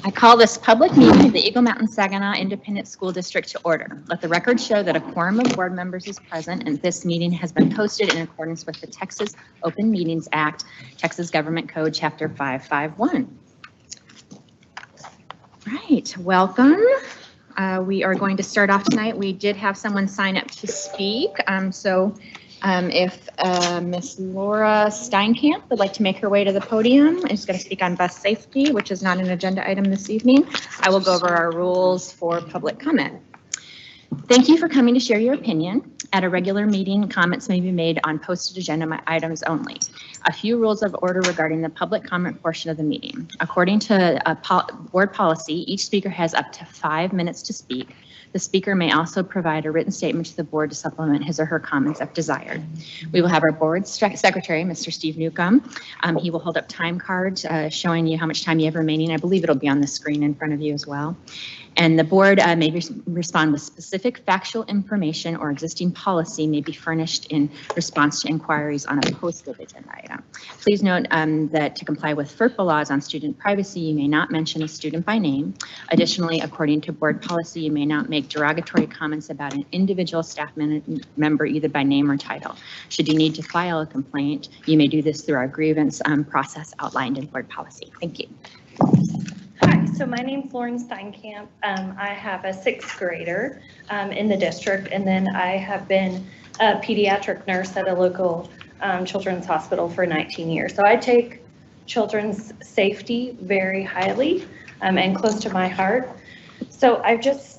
I call this public meeting of the Eagle Mountain Saginaw Independent School District to order. Let the record show that a quorum of board members is present and this meeting has been posted in accordance with the Texas Open Meetings Act, Texas Government Code, Chapter 551. Right, welcome. We are going to start off tonight. We did have someone sign up to speak. If Miss Laura Steinkamp would like to make her way to the podium, is going to speak on bus safety, which is not an agenda item this evening. I will go over our rules for public comment. Thank you for coming to share your opinion. At a regular meeting, comments may be made on posted agenda items only. A few rules of order regarding the public comment portion of the meeting. According to board policy, each speaker has up to 5 minutes to speak. The speaker may also provide a written statement to the board to supplement his or her comments if desired. We will have our board secretary, Mr. Steve Newcomb. He will hold up time cards showing you how much time you have remaining. I believe it'll be on the screen in front of you as well. And the board may respond with specific factual information or existing policy may be furnished in response to inquiries on a posted agenda item. Please note that to comply with FERPA laws on student privacy, you may not mention a student by name. Additionally, according to board policy, you may not make derogatory comments about an individual staff member either by name or title. Should you need to file a complaint, you may do this through our grievance process outlined in board policy. Thank you. Hi, so my name's Lauren Steinkamp. I have a sixth grader in the district, and then I have been a pediatric nurse at a local children's hospital for 19 years. So I take children's safety very highly and close to my heart. So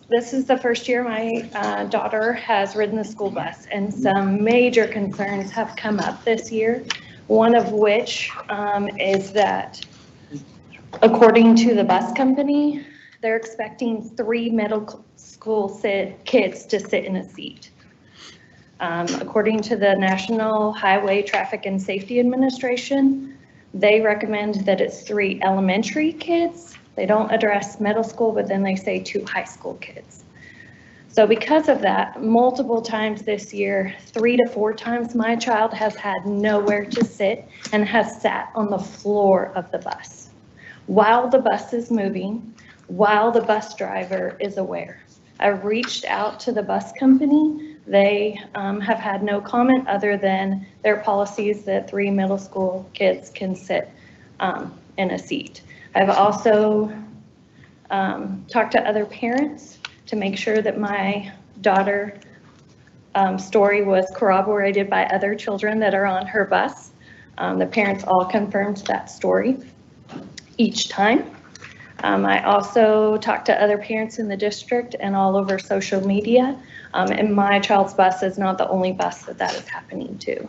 this is the first year my daughter has ridden the school bus, and some major concerns have come up this year. One of which is that according to the bus company, they're expecting 3 middle school kids to sit in a seat. According to the National Highway Traffic and Safety Administration, they recommend that it's 3 elementary kids. They don't address middle school, but then they say 2 high school kids. So because of that, multiple times this year, 3 to 4 times, my child has had nowhere to sit and has sat on the floor of the bus while the bus is moving, while the bus driver is aware. I've reached out to the bus company. They have had no comment other than their policies that 3 middle school kids can sit in a seat. I've also talked to other parents to make sure that my daughter story was corroborated by other children that are on her bus. The parents all confirmed that story each time. I also talked to other parents in the district and all over social media, and my child's bus is not the only bus that is happening to.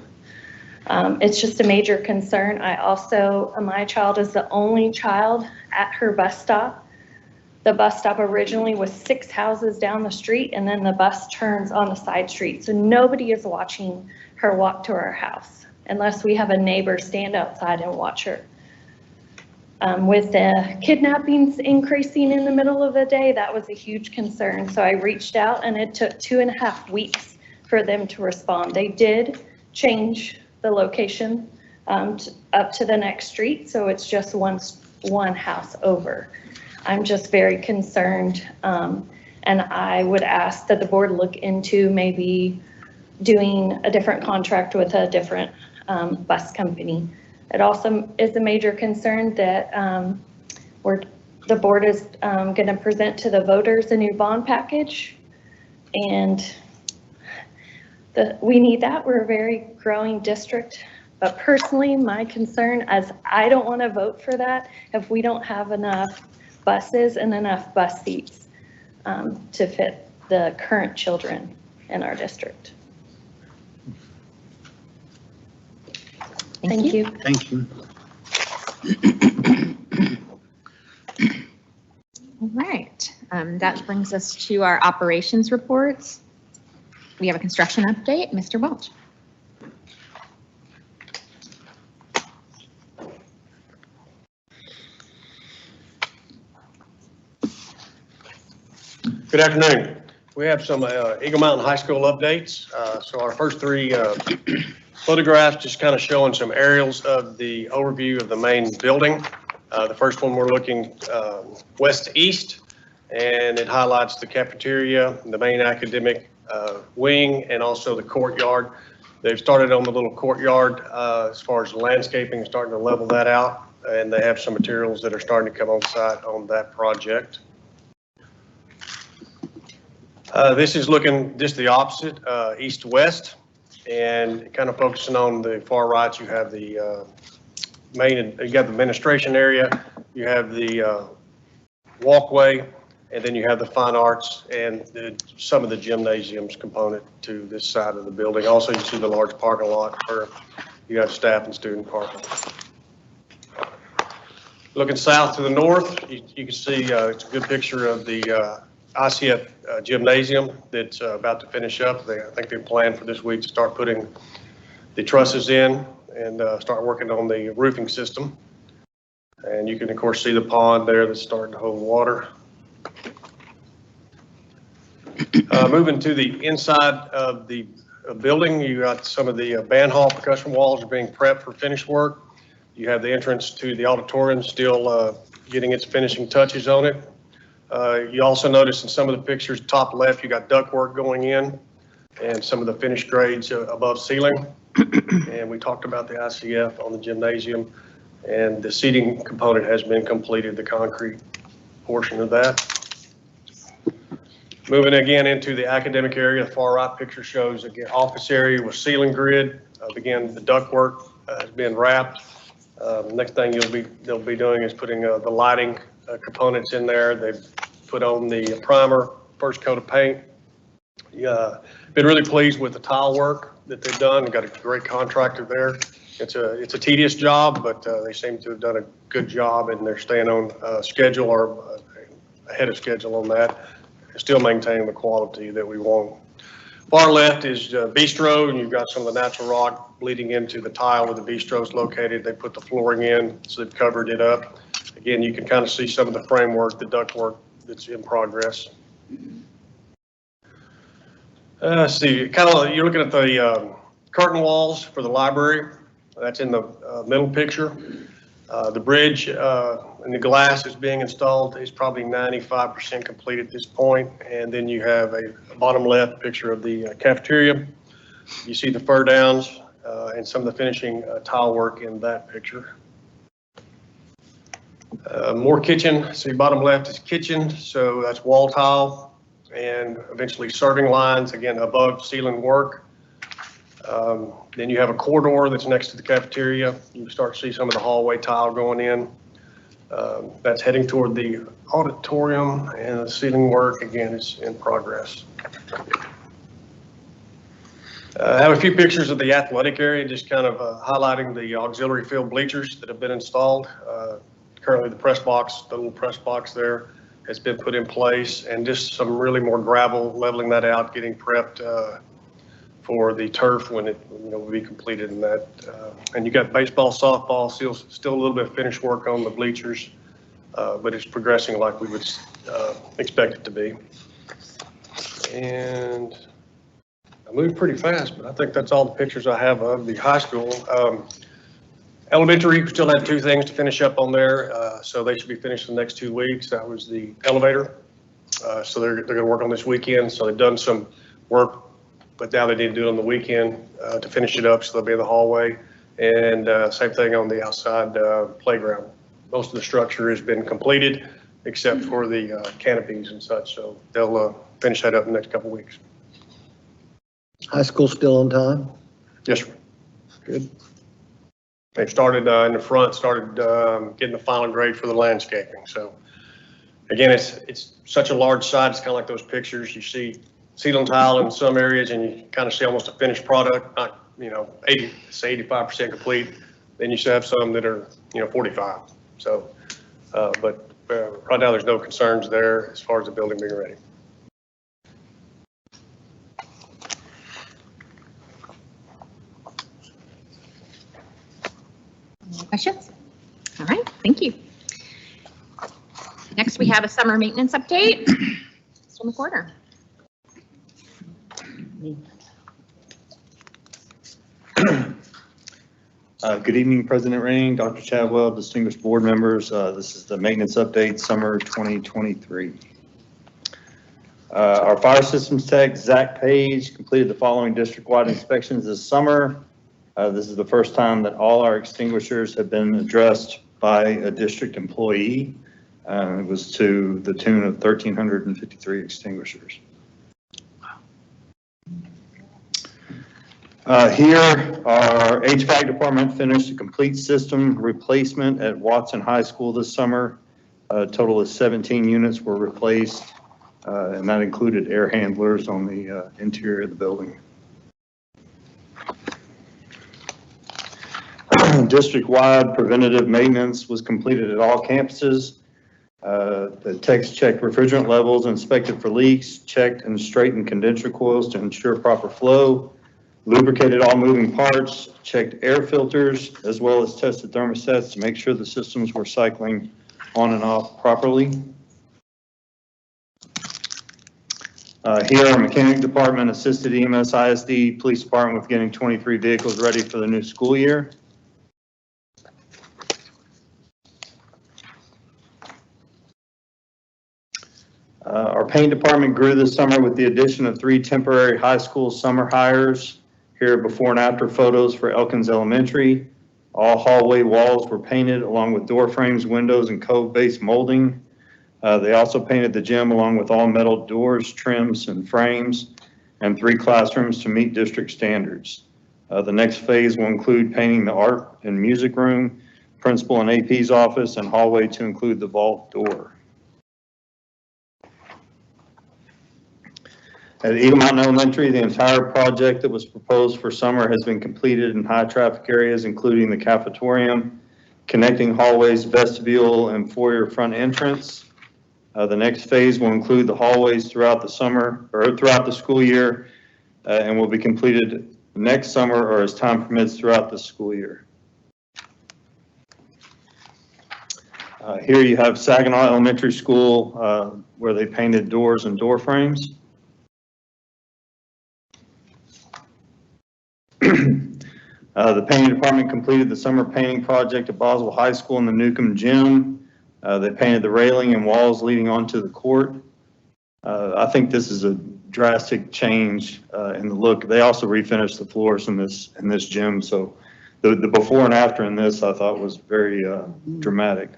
It's just a major concern. My child is the only child at her bus stop. The bus stop originally was 6 houses down the street, and then the bus turns on the side street. So nobody is watching her walk to her house unless we have a neighbor stand outside and watch her. With the kidnappings increasing in the middle of the day, that was a huge concern. So I reached out, and it took 2.5 weeks for them to respond. They did change the location up to the next street, so it's just one house over. I'm just very concerned, and I would ask that the board look into maybe doing a different contract with a different bus company. It also is a major concern that the board is going to present to the voters a new bond package, and we need that. We're a very growing district, but personally, my concern is I don't want to vote for that if we don't have enough buses and enough bus seats to fit the current children in our district. Thank you. Thank you. All right, that brings us to our operations reports. We have a construction update, Mr. Welch. Good afternoon. We have some Eagle Mountain High School updates. So our first 3 photographs just kind of showing some aerials of the overview of the main building. The first one, we're looking west to east, and it highlights the cafeteria, the main academic wing, and also the courtyard. They've started on the little courtyard as far as the landscaping, starting to level that out, and they have some materials that are starting to come on site on that project. This is looking just the opposite, east to west, and kind of focusing on the far right. You have the you got the administration area, you have the walkway, and then you have the fine arts and some of the gymnasiums component to this side of the building. Also, you see the large parking lot where you have staff and student parking. Looking south to the north, you can see it's a good picture of the ICF gymnasium that's about to finish up. I think they plan for this week to start putting the trusses in and start working on the roofing system. And you can, of course, see the pond there that's starting to hold water. Moving to the inside of the building, you got some of the band hall percussion walls are being prepped for finish work. You have the entrance to the auditorium still getting its finishing touches on it. You also notice in some of the pictures, top left, you got ductwork going in and some of the finished grades above ceiling. And we talked about the ICF on the gymnasium, and the seating component has been completed, the concrete portion of that. Moving again into the academic area, the far right picture shows again office area with ceiling grid. Again, the ductwork has been wrapped. Next thing they'll be doing is putting the lighting components in there. They've put on the primer, first coat of paint. Been really pleased with the tile work that they've done. They've got a great contractor there. It's a tedious job, but they seem to have done a good job, and they're staying on schedule or ahead of schedule on that. Still maintaining the quality that we want. Far left is bistro, and you've got some of the natural rock bleeding into the tile where the bistro is located. They put the flooring in, so they've covered it up. Again, you can kind of see some of the framework, the ductwork that's in progress. See, kind of you're looking at the curtain walls for the library. That's in the middle picture. The bridge and the glass is being installed. It's probably 95% complete at this point. And then you have a bottom left picture of the cafeteria. You see the fur downs and some of the finishing tile work in that picture. More kitchen. See, bottom left is kitchen. So that's wall tile and eventually serving lines, again, above ceiling work. Then you have a corridor that's next to the cafeteria. You start to see some of the hallway tile going in. That's heading toward the auditorium, and the ceiling work, again, is in progress. I have a few pictures of the athletic area, just kind of highlighting the auxiliary field bleachers that have been installed. Currently, the press box, the little press box there, has been put in place, and just some really more gravel, leveling that out, getting prepped for the turf when it will be completed in that. And you got baseball, softball, still a little bit of finish work on the bleachers, but it's progressing like we would expect it to be. And I moved pretty fast, but I think that's all the pictures I have of the high school. Elementary, we still had 2 things to finish up on there, so they should be finished in the next 2 weeks. That was the elevator. So they're going to work on this weekend. So they've done some work, but now they need to do it on the weekend to finish it up, so they'll be in the hallway. And same thing on the outside playground. Most of the structure has been completed except for the canopies and such, so they'll finish that up in the next couple of weeks. High school still on time? Yes, sir. Good. They've started in the front, getting the final grade for the landscaping. So again, it's such a large site. It's kind of like those pictures you see. Ceiling tile in some areas, and you kind of see almost a finished product, not 85% complete. Then you still have some that are 45. So, but right now there's no concerns there as far as the building being ready. Any questions? All right, thank you. Next, we have a summer maintenance update. Mr. McWhorter. Good evening, President Rainey, Dr. Chadwell, distinguished board members. This is the maintenance update, summer 2023. Our fire systems tech, Zach Page, completed the following district-wide inspections this summer. This is the first time that all our extinguishers have been addressed by a district employee. It was to the tune of 1,353 extinguishers. Here, our HVAC department finished a complete system replacement at Watson High School this summer. A total of 17 units were replaced, and that included air handlers on the interior of the building. District-wide preventative maintenance was completed at all campuses. The techs checked refrigerant levels, inspected for leaks, checked and straightened condenser coils to ensure proper flow, lubricated all moving parts, checked air filters, as well as tested thermostats to make sure the systems were cycling on and off properly. Here, our mechanic department assisted EMS ISD Police Department with getting 23 vehicles ready for the new school year. Our paint department grew this summer with the addition of 3 temporary high school summer hires. Here are before and after photos for Elkins Elementary. All hallway walls were painted along with door frames, windows, and cove-based molding. They also painted the gym along with all metal doors, trims, and frames, and 3 classrooms to meet district standards. The next phase will include painting the art and music room, principal and AP's office, and hallway to include the vault door. At Eagle Mountain Elementary, the entire project that was proposed for summer has been completed in high traffic areas, including the cafetorium, connecting hallways, vestibule, and foyer front entrance. The next phase will include the hallways throughout the summer or throughout the school year, and will be completed next summer or as time permits throughout the school year. Here you have Saginaw Elementary School, where they painted doors and door frames. The painting department completed the summer painting project at Boswell High School in the Newcomb Gym. They painted the railing and walls leading onto the court. I think this is a drastic change in the look. They also refinished the floors in this gym, so the before and after in this I thought was very dramatic.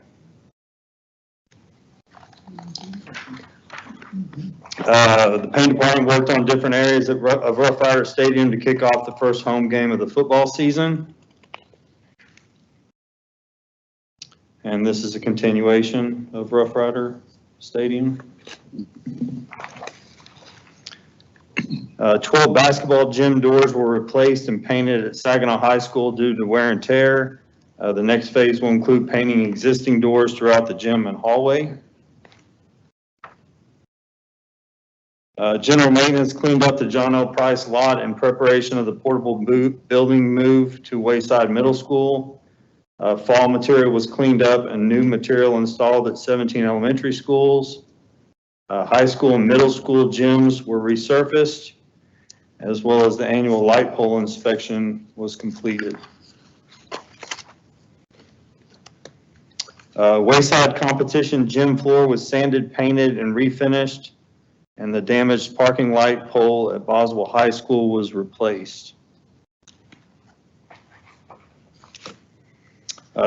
The paint department worked on different areas of Rough Rider Stadium to kick off the first home game of the football season. And this is a continuation of Rough Rider Stadium. 12 basketball gym doors were replaced and painted at Saginaw High School due to wear and tear. The next phase will include painting existing doors throughout the gym and hallway. General maintenance cleaned up the John L. Price lot in preparation of the portable building move to Wayside Middle School. Fall material was cleaned up and new material installed at 17 elementary schools. High school and middle school gyms were resurfaced, as well as the annual light pole inspection was completed. Wayside competition gym floor was sanded, painted, and refinished, and the damaged parking light pole at Boswell High School was replaced.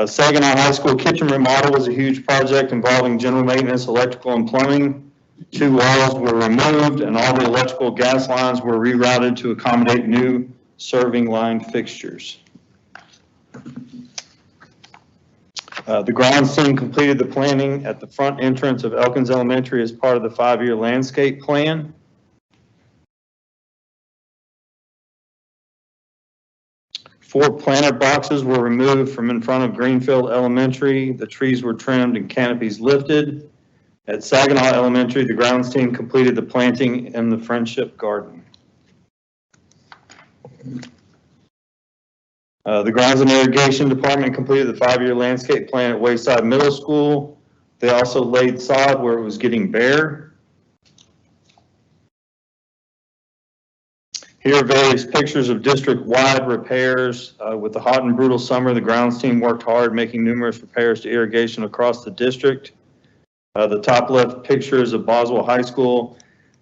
Saginaw High School kitchen remodel was a huge project involving general maintenance, electrical, and plumbing. 2 walls were removed and all the electrical gas lines were rerouted to accommodate new serving line fixtures. The grounds team completed the planning at the front entrance of Elkins Elementary as part of the 5-year landscape plan. Four planter boxes were removed from in front of Greenfield Elementary. The trees were trimmed and canopies lifted. At Saginaw Elementary, the grounds team completed the planting in the Friendship Garden. The Grounds and Irrigation Department completed the 5-year landscape plan at Wayside Middle School. They also laid sod where it was getting bare. Here are various pictures of district-wide repairs. With the hot and brutal summer, the grounds team worked hard making numerous repairs to irrigation across the district. The top left picture is of Boswell High School,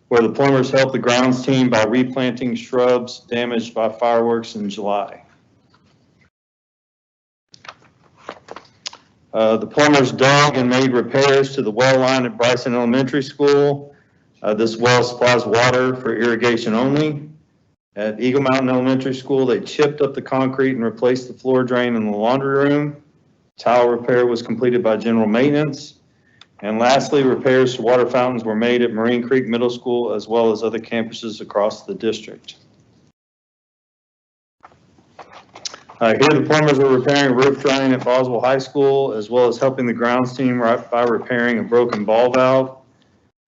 where the plumbers helped the grounds team by replanting shrubs damaged by fireworks in July. The plumbers dug and made repairs to the well line at Bryson Elementary School. This well supplies water for irrigation only. At Eagle Mountain Elementary School, they chipped up the concrete and replaced the floor drain in the laundry room. Tile repair was completed by general maintenance. And lastly, repairs to water fountains were made at Marine Creek Middle School as well as other campuses across the district. Here the plumbers were repairing a roof drain at Boswell High School as well as helping the grounds team by repairing a broken ball valve.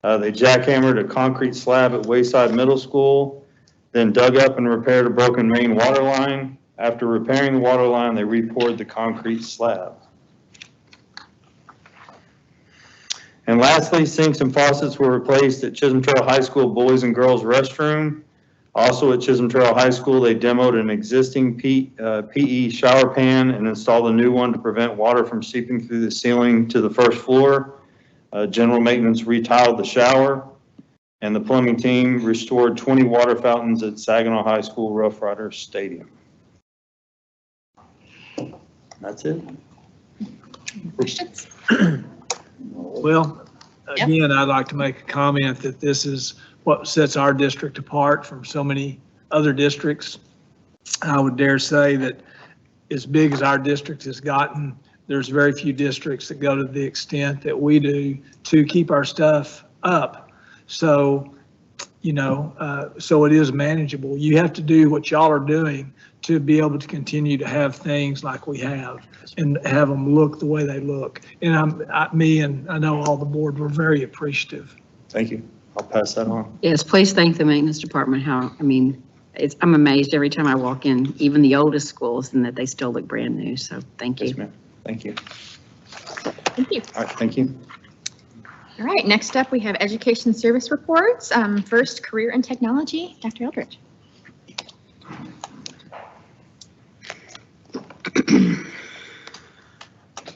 They jackhammered a concrete slab at Wayside Middle School, then dug up and repaired a broken main water line. After repairing the water line, they repoured the concrete slab. And lastly, sinks and faucets were replaced at Chisholm Trail High School boys and girls restroom. Also at Chisholm Trail High School, they demoed an existing PE shower pan and installed a new one to prevent water from seeping through the ceiling to the first floor. General maintenance retiled the shower, and the plumbing team restored 20 water fountains at Saginaw High School Rough Riders Stadium. That's it. Questions? Well, again, I'd like to make a comment that this is what sets our district apart from so many other districts. I would dare say that as big as our district has gotten, there's very few districts that go to the extent that we do to keep our stuff up. So, you know, so it is manageable. You have to do what y'all are doing to be able to continue to have things like we have and have them look the way they look. And me and I know all the board were very appreciative. Thank you. I'll pass that on. Yes, please thank the maintenance department. I'm amazed every time I walk in, even the oldest schools, and that they still look brand new. So thank you. Yes, ma'am. Thank you. Thank you. All right, thank you. All right, next up we have education service reports. First, career and technology, Dr. Eldridge.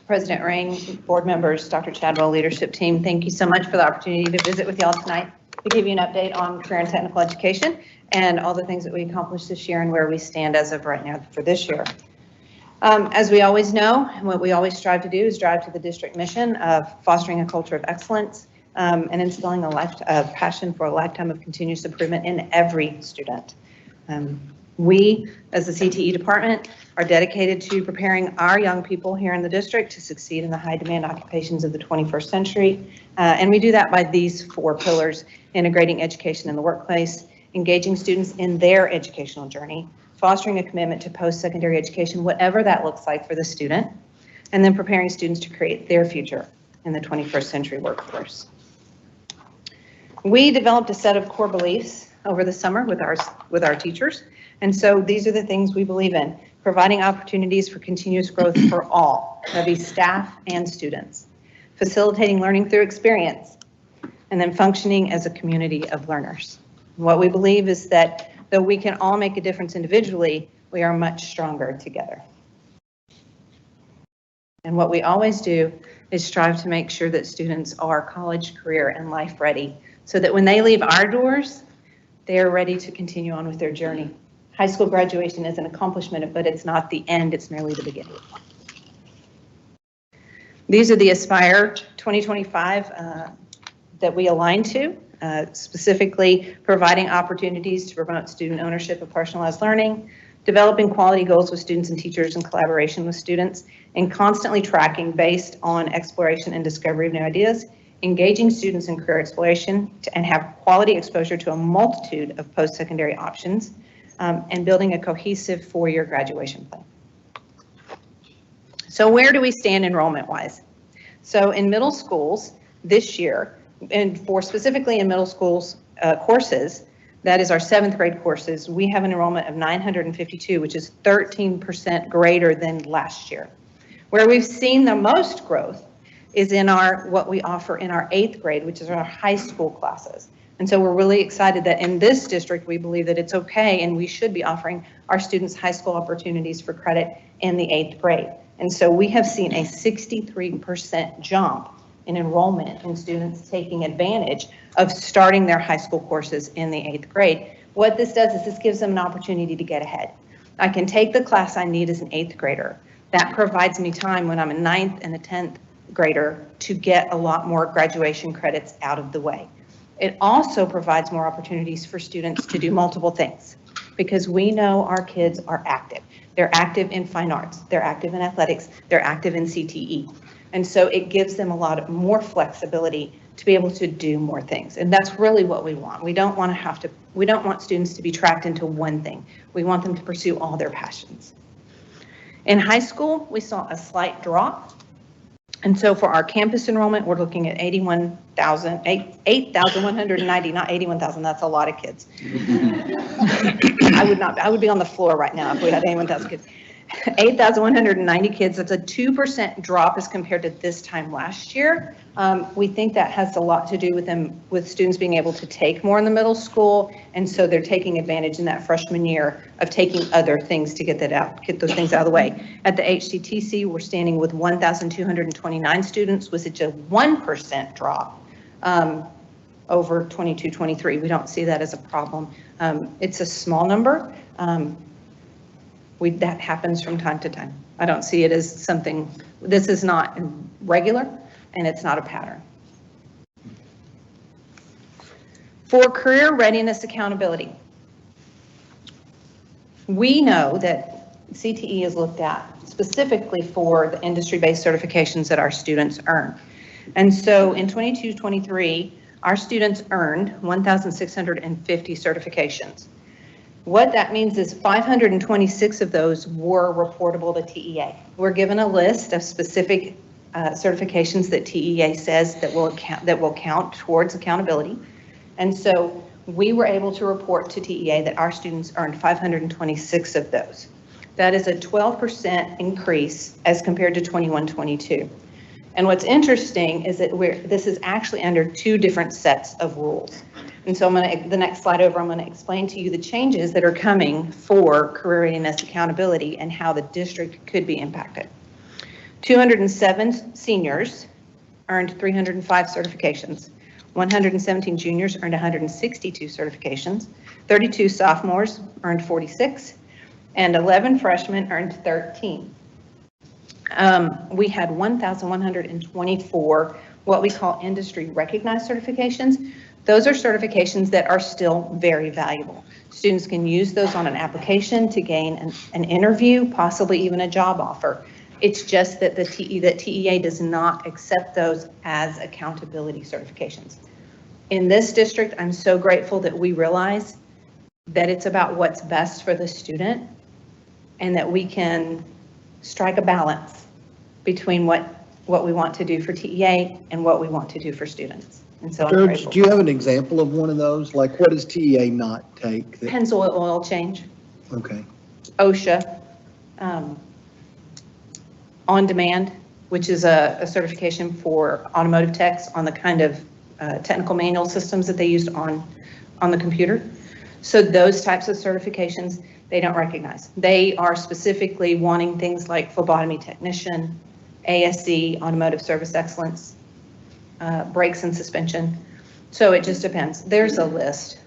President Ring, board members, Dr. Chadwell, leadership team, thank you so much for the opportunity to visit with y'all tonight to give you an update on career and technical education and all the things that we accomplished this year and where we stand as of right now for this year. As we always know, and what we always strive to do is drive to the district mission of fostering a culture of excellence and instilling a passion for a lifetime of continuous improvement in every student. We, as the CTE department, are dedicated to preparing our young people here in the district to succeed in the high demand occupations of the 21st century. And we do that by these 4 pillars: integrating education in the workplace, engaging students in their educational journey, fostering a commitment to post-secondary education, whatever that looks like for the student, and then preparing students to create their future in the 21st century workforce. We developed a set of core beliefs over the summer with our teachers. And so these are the things we believe in: providing opportunities for continuous growth for all, that be staff and students, facilitating learning through experience, and then functioning as a community of learners. What we believe is that though we can all make a difference individually, we are much stronger together. And what we always do is strive to make sure that students are college, career, and life ready, so that when they leave our doors, they are ready to continue on with their journey. High school graduation is an accomplishment, but it's not the end, it's merely the beginning. These are the Aspire 2025 that we align to, specifically providing opportunities to promote student ownership of personalized learning, developing quality goals with students and teachers in collaboration with students, and constantly tracking based on exploration and discovery of new ideas, engaging students in career exploration and have quality exposure to a multitude of post-secondary options, and building a cohesive 4-year graduation plan. So where do we stand enrollment-wise? So in middle schools this year, and for specifically in middle schools courses, that is our 7th grade courses, we have an enrollment of 952, which is 13% greater than last year. Where we've seen the most growth is in what we offer in our 8th grade, which is our high school classes. And so we're really excited that in this district, we believe that it's okay and we should be offering our students high school opportunities for credit in the 8th grade. And so we have seen a 63% jump in enrollment in students taking advantage of starting their high school courses in the 8th grade. What this does is this gives them an opportunity to get ahead. I can take the class I need as an 8th grader. That provides me time when I'm a 9th and a 10th grader to get a lot more graduation credits out of the way. It also provides more opportunities for students to do multiple things because we know our kids are active. They're active in fine arts, they're active in athletics, they're active in CTE. And so it gives them a lot more flexibility to be able to do more things. And that's really what we want. We don't want students to be trapped into one thing. We want them to pursue all their passions. In high school, we saw a slight drop. And so for our campus enrollment, we're looking at 8,190, not 81,000, that's a lot of kids. I would be on the floor right now if we had 81,000 kids. 8,190 kids, that's a 2% drop as compared to this time last year. We think that has a lot to do with students being able to take more in the middle school, and so they're taking advantage in that freshman year of taking other things to get those things out of the way. At the HCTC, we're standing with 1,229 students, which is a 1% drop over 22-23. We don't see that as a problem. It's a small number. That happens from time to time. I don't see it as something, this is not regular and it's not a pattern. For career readiness accountability, we know that CTE is looked at specifically for the industry-based certifications that our students earn. And so in 22-23, our students earned 1,650 certifications. What that means is 526 of those were reportable to TEA. We're given a list of specific certifications that TEA says that will count towards accountability. And so we were able to report to TEA that our students earned 526 of those. That is a 12% increase as compared to 21-22. And what's interesting is that this is actually under two different sets of rules. And so the next slide over, I'm going to explain to you the changes that are coming for career readiness accountability and how the district could be impacted. 207 seniors earned 305 certifications. 117 juniors earned 162 certifications. 32 sophomores earned 46, and 11 freshmen earned 13. We had 1,124 what we call industry recognized certifications. Those are certifications that are still very valuable. Students can use those on an application to gain an interview, possibly even a job offer. It's just that TEA does not accept those as accountability certifications. In this district, I'm so grateful that we realize that it's about what's best for the student and that we can strike a balance between what we want to do for TEA and what we want to do for students. And so I'm George, grateful. do you have an example of one of those? Like, what does TEA not take? Pennzoil oil change, Okay. OSHA, on demand, which is a certification for automotive techs on the kind of technical manual systems that they used on the computer. So those types of certifications, they don't recognize. They are specifically wanting things like phlebotomy technician, ASE, automotive service excellence, brakes and suspension. So it just depends. There's a list.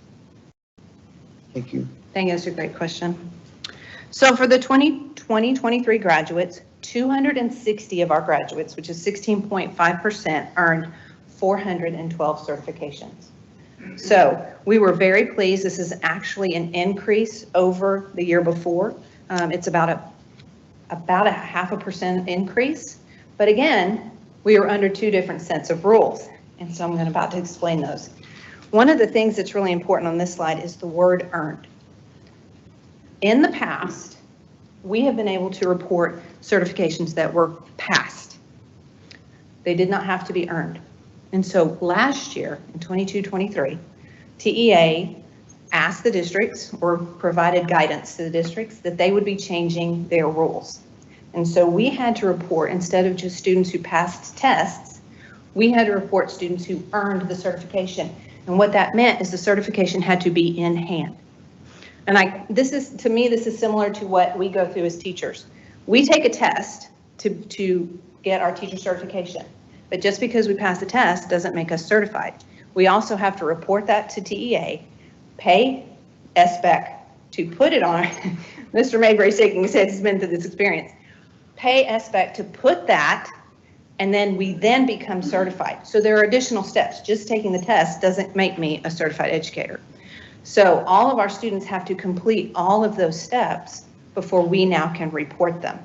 Thank you. Thank you, that's a great question. So for the 2020-23 graduates, 260 of our graduates, which is 16.5%, earned 412 certifications. So we were very pleased. This is actually an increase over the year before. It's about a 0.5% increase. But again, we are under two different sets of rules. And so I'm about to explain those. One of the things that's really important on this slide is the word earned. In the past, we have been able to report certifications that were passed. They did not have to be earned. And so last year, in 22-23, TEA asked the districts or provided guidance to the districts that they would be changing their rules. And so we had to report, instead of just students who passed tests, we had to report students who earned the certification. And what that meant is the certification had to be in hand. And to me, this is similar to what we go through as teachers. We take a test to get our teacher certification, but just because we pass the test doesn't make us certified. We also have to report that to TEA, pay SBEC to put it on. Mr. Mayberry shaking his head, he's been through this experience. Pay SBEC to put that, and then we then become certified. So there are additional steps. Just taking the test doesn't make me a certified educator. So all of our students have to complete all of those steps before we now can report them.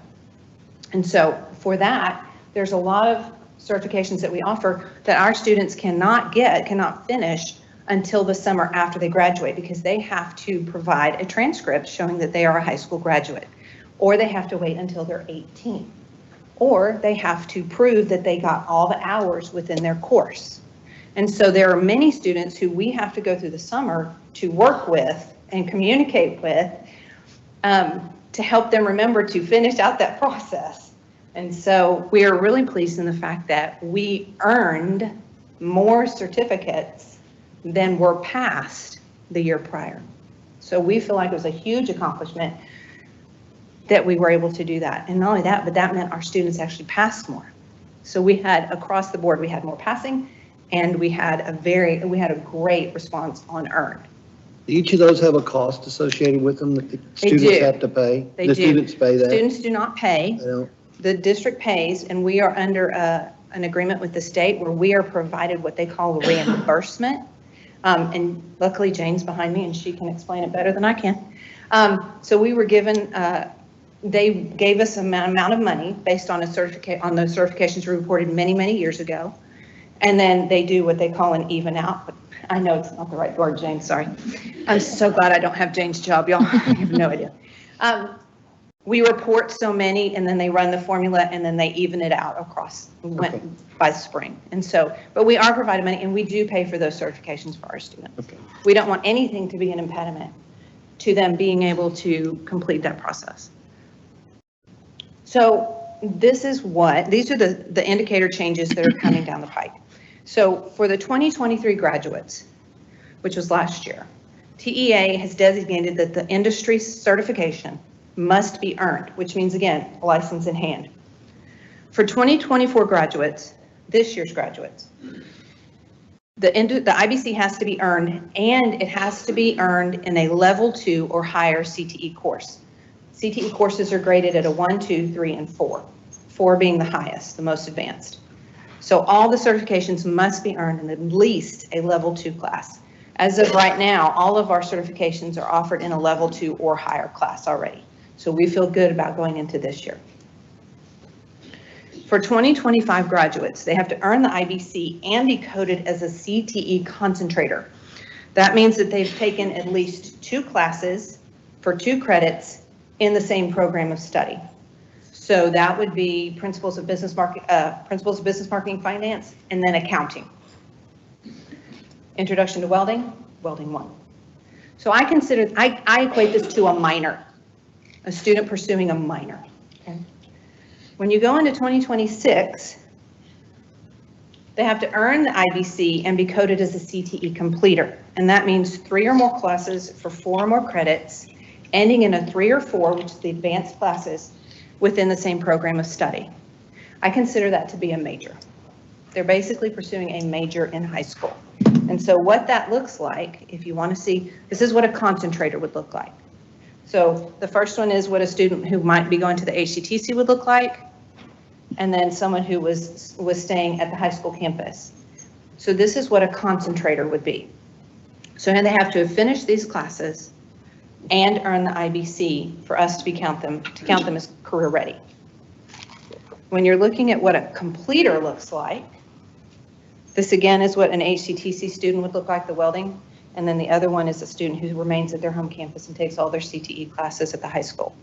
And so for that, there's a lot of certifications that we offer that our students cannot finish until the summer after they graduate, because they have to provide a transcript showing that they are a high school graduate, or they have to wait until they're 18, or they have to prove that they got all the hours within their course. And so there are many students who we have to go through the summer to work with and communicate with to help them remember to finish out that process. And so we are really pleased in the fact that we earned more certificates than were passed the year prior. So we feel like it was a huge accomplishment that we were able to do that. And not only that, but that meant our students actually passed more. So we had, across the board, we had more passing, and we had a great response on earned. Do each of those have a cost associated with them that the students have to pay? They The do. students pay that? Students do not pay. They don't? The district pays, and we are under an agreement with the state where we are provided what they call a reimbursement. And luckily Jane's behind me and she can explain it better than I can. So we were given, they gave us an amount of money based on those certifications we reported many, many years ago. And then they do what they call an even out, but I know it's not the right word, Jane, sorry. I'm so glad I don't have Jane's job, y'all. I have no idea. We report so many, and then they run the formula, and then they even it out across by spring. And so, but we are providing money, and we do pay for those certifications for our students. Okay. We don't want anything to be an impediment to them being able to complete that process. So these are the indicator changes that are coming down the pike. So for the 2023 graduates, which was last year, TEA has designated that the industry certification must be earned, which means, again, a license in hand. For 2024 graduates, this year's graduates, the IBC has to be earned, and it has to be earned in a level 2 or higher CTE course. CTE courses are graded at a 1, 2, 3, and 4, 4 being the highest, the most advanced. So all the certifications must be earned in at least a level 2 class. As of right now, all of our certifications are offered in a level 2 or higher class already. So we feel good about going into this year. For 2025 graduates, they have to earn the IBC and be coded as a CTE concentrator. That means that they've taken at least 2 classes for 2 credits in the same program of study. So that would be Principles of Business Marketing Finance, and then Accounting. Introduction to Welding, Welding 1. So I equate this to a minor, a student pursuing a minor. Okay. When you go into 2026, they have to earn the IBC and be coded as a CTE completer. And that means 3 or more classes for 4 or more credits, ending in a 3 or 4, which is the advanced classes, within the same program of study. I consider that to be a major. They're basically pursuing a major in high school. And so what that looks like, if you want to see, this is what a concentrator would look like. So the first one is what a student who might be going to the HCTC would look like, and then someone who was staying at the high school campus. So this is what a concentrator would be. So they have to have finished these classes and earn the IBC for us to count them as career ready. When you're looking at what a completer looks like, this again is what an HCTC student would look like, the welding, and then the other one is a student who remains at their home campus and takes all their CTE classes at the high school.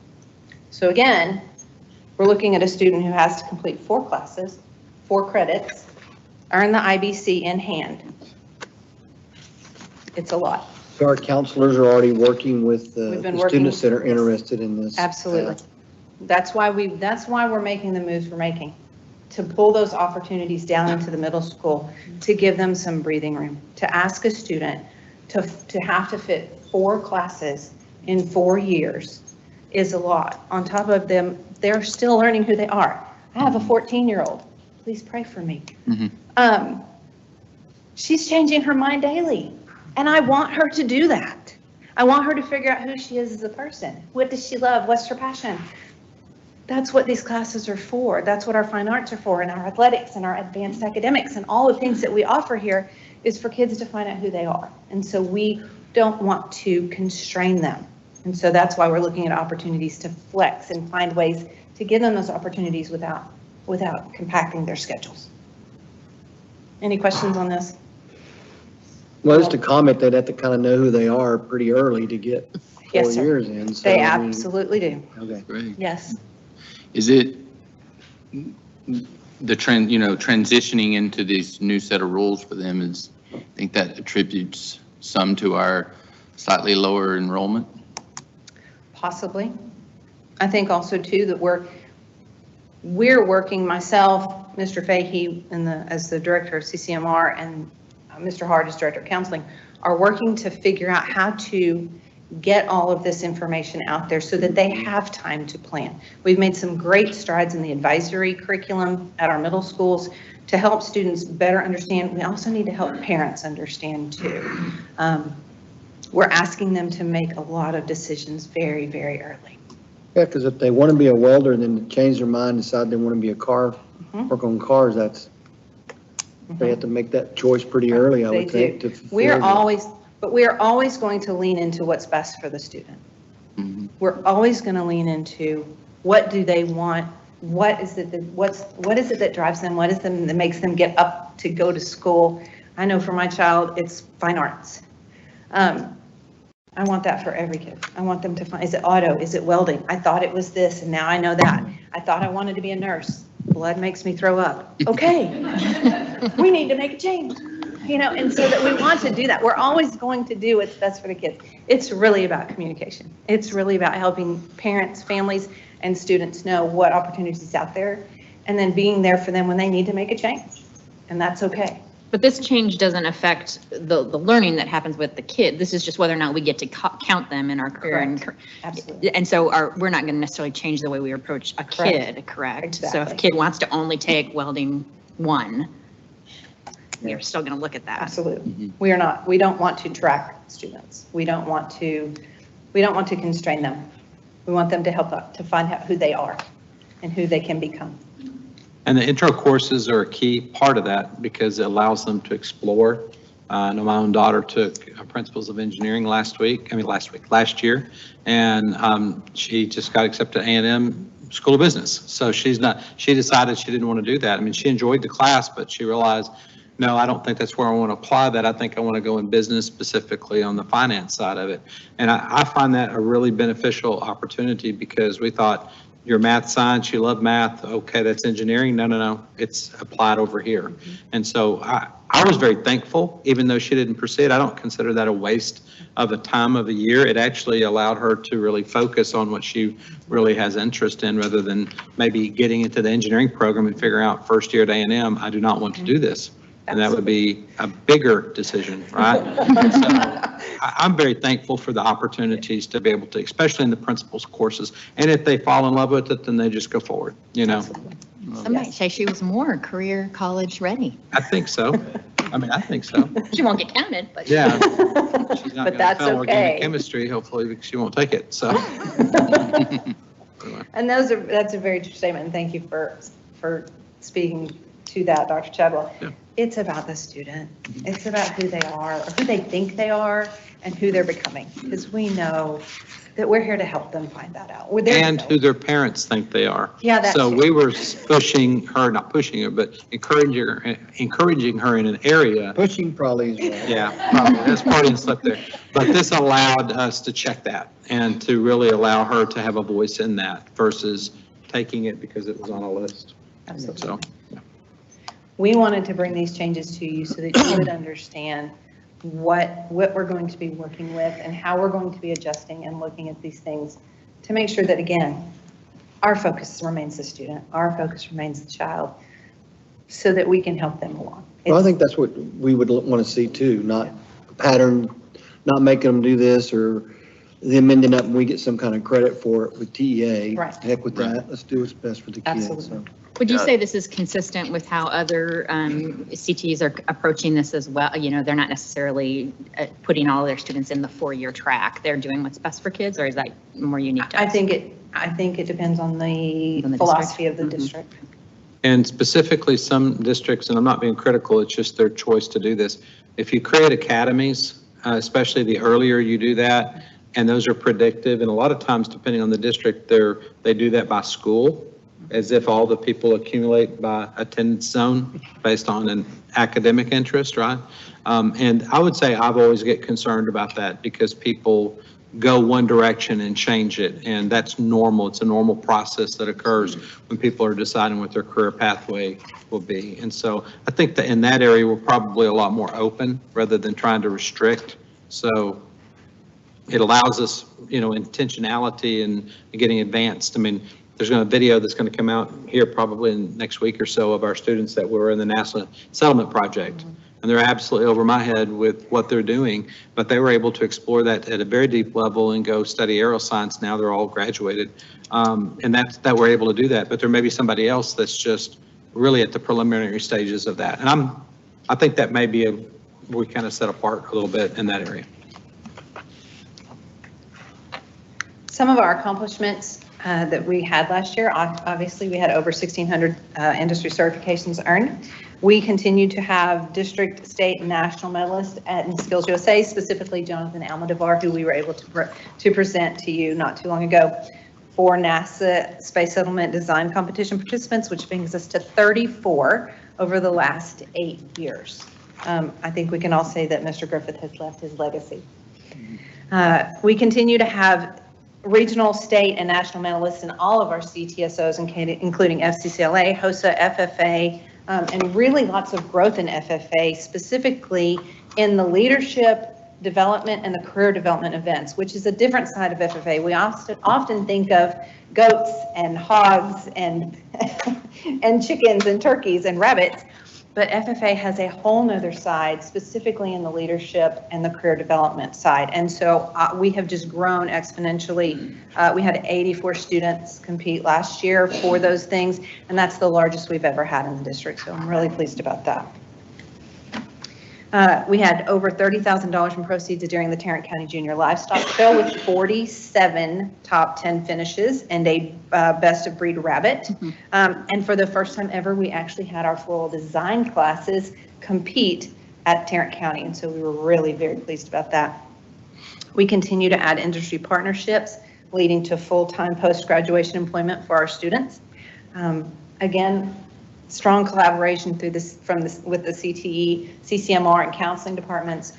So again, we're looking at a student who has to complete 4 classes, 4 credits, earn the IBC in hand. It's a lot. So our counselors are already working with We've been the working students that are with- interested in this. Absolutely. That's why we're making the moves we're making. to pull those opportunities down into the middle school, to give them some breathing room, to ask a student to have to fit 4 classes in 4 years is a lot. On top of them, they're still learning who they are. I have a 14-year-old. Please pray for me. She's changing her mind daily, and I want her to do that. I want her to figure out who she is as a person. What does she love? What's her passion? That's what these classes are for. That's what our fine arts are for, and our athletics and our advanced academics and all the things that we offer here is for kids to find out who they are. And so we don't want to constrain them. And so that's why we're looking at opportunities to flex and find ways to give them those opportunities without compacting their schedules. Any questions on this? Well, just a comment, they'd have to kind of know who they are pretty early to get 4 Yes, sir. years in. So, They I mean, absolutely do. Okay. Great. Yes. Is it the trend, transitioning into this new set of rules for them is, I think that attributes some to our slightly lower enrollment? Possibly. I think also too that we're working, myself, Mr. Fahey, as the director of CCMR, and Mr. Hart as director of counseling, are working to figure out how to get all of this information out there so that they have time to plan. We've made some great strides in the advisory curriculum at our middle schools to help students better understand. We also need to help parents understand too. We're asking them to make a lot of decisions very, very early. Yeah, because if they want to be a welder and then change their mind, decide they want to be a car, work on cars, they have to make that choice pretty early, I They would think. do. to fulfill But we are always going to lean into what's best for the student. Mhm. We're always going to lean into what do they want? What is it that drives them? What is it that makes them get up to go to school? I know for my child, it's fine arts. I want that for every kid. I want them to find, is it auto? Is it welding? I thought it was this, and now I know that. I thought I wanted to be a nurse. Blood makes me throw up. Okay, we need to make a change. And so that we want to do that. We're always going to do what's best for the kids. It's really about communication. It's really about helping parents, families, and students know what opportunities is out there, and then being there for them when they need to make a change. And that's okay. But this change doesn't affect the learning that happens with the kid. This is just whether or not we get to count them in our career. Absolutely. And so we're not going to necessarily change the way we approach a kid, correct? So if a Exactly. kid wants to only take welding 1, we're still going to look at that. Absolutely. We don't want to track students. We don't want to constrain them. We want them to help to find out who they are and who they can become. And the intro courses are a key part of that because it allows them to explore. I know my own daughter took Principles of Engineering last year, and she just got accepted to A&M School of Business. So she decided she didn't want to do that. I mean, she enjoyed the class, but she realized, no, I don't think that's where I want to apply that. I think I want to go in business, specifically on the finance side of it. And I find that a really beneficial opportunity because we thought, your math science, you love math, okay, that's engineering. No, it's applied over here. And so I was very thankful, even though she didn't proceed. I don't consider that a waste of a time of a year. It actually allowed her to really focus on what she really has interest in, rather than maybe getting into the engineering program and figuring out first year at A&M, I do not want to do this. And that would be a bigger decision, right? So I'm very thankful for the opportunities to be able to, especially in the principles courses. And if they fall in love with it, then they just go forward, Some might say she was more career college ready. I think so. I think so. She won't get counted, but. Yeah. She's not But gonna that's fail organic okay. chemistry, hopefully she won't take it, so. And that's a very true statement, and thank you for speaking to that, Dr. Chadwell. Yeah. It's about the student. It's about who they are, or who they think they are, and who they're becoming, because we know that we're here to help them find that out. We're there to And know. who their parents think they are. Yeah, that So too. we were pushing her, not pushing her, but encouraging her in an area. Pushing probably is right. Yeah, probably. That's probably a slip there. But this allowed us to check that and to really allow her to have a voice in that versus taking it because it was on a list. Absolutely. So, We wanted to bring these changes to you so that you would understand what we're going to be working with and how we're going to be adjusting and looking at these things to make sure that, again, our focus remains the student, our focus remains the child, so that we can help them along. Well, I think that's what we would want to see too, not a pattern, not making them do this or them ending up and we get some kind of credit for it with TEA. Right. Heck with that. Let's do what's best for the kids. Absolutely. So. Would you say this is consistent with how other CTs are approaching this as well? You know, they're not necessarily putting all their students in the 4-year track. They're doing what's best for kids, or is that more unique to us? I think it depends on the On the philosophy of the Mhm. district. And specifically, some districts, and I'm not being critical, it's just their choice to do this. If you create academies, especially the earlier you do that, and those are predictive, and a lot of times, depending on the district, they do that by school, as if all the people accumulate by attendance zone based on an academic interest, right? And I would say I've always get concerned about that because people go one direction and change it, and that's normal. It's a normal process that occurs when people are deciding what their career pathway will be. And so I think that in that area, we're probably a lot more open rather than trying to restrict. So it allows us, you know, intentionality and getting advanced. I mean, there's going to be a video that's going to come out here probably in next week or so of our students that were in the NASA settlement project. And they're absolutely over my head with what they're doing, but they were able to explore that at a very deep level and go study aeroscience. Now they're all graduated. And that we're able to do that, but there may be somebody else that's just really at the preliminary stages of that. And I think that may be we kind of set apart a little bit in that area. Some of our accomplishments that we had last year, obviously we had over 1,600 industry certifications earned. We continue to have district, state, and national medalists in Skills USA, specifically Jonathan Almodovar, who we were able to present to you not too long ago. 4 NASA Space Settlement Design Competition participants, which brings us to 34 over the last 8 years. I think we can all say that Mr. Griffith has left his legacy. We continue to have regional, state, and national medalists in all of our CTSOs, including FCCLA, HOSA, FFA, and really lots of growth in FFA, specifically in the leadership development and the career development events, which is a different side of FFA. We often think of goats and hogs and and chickens and turkeys and rabbits, but FFA has a whole nother side, specifically in the leadership and the career development side. And so we have just grown exponentially. We had 84 students compete last year for those things, and that's the largest we've ever had in the district. So I'm really pleased about that. We had over $30,000 in proceeds during the Tarrant County Junior Livestock Show with 47 top 10 finishes and a best of breed rabbit. And for the first time ever, we actually had our floral design classes compete at Tarrant County. And so we were really very pleased about that. We continue to add industry partnerships, leading to full-time post-graduation employment for our students. Again, strong collaboration through this with the CTE, CCMR, and counseling departments,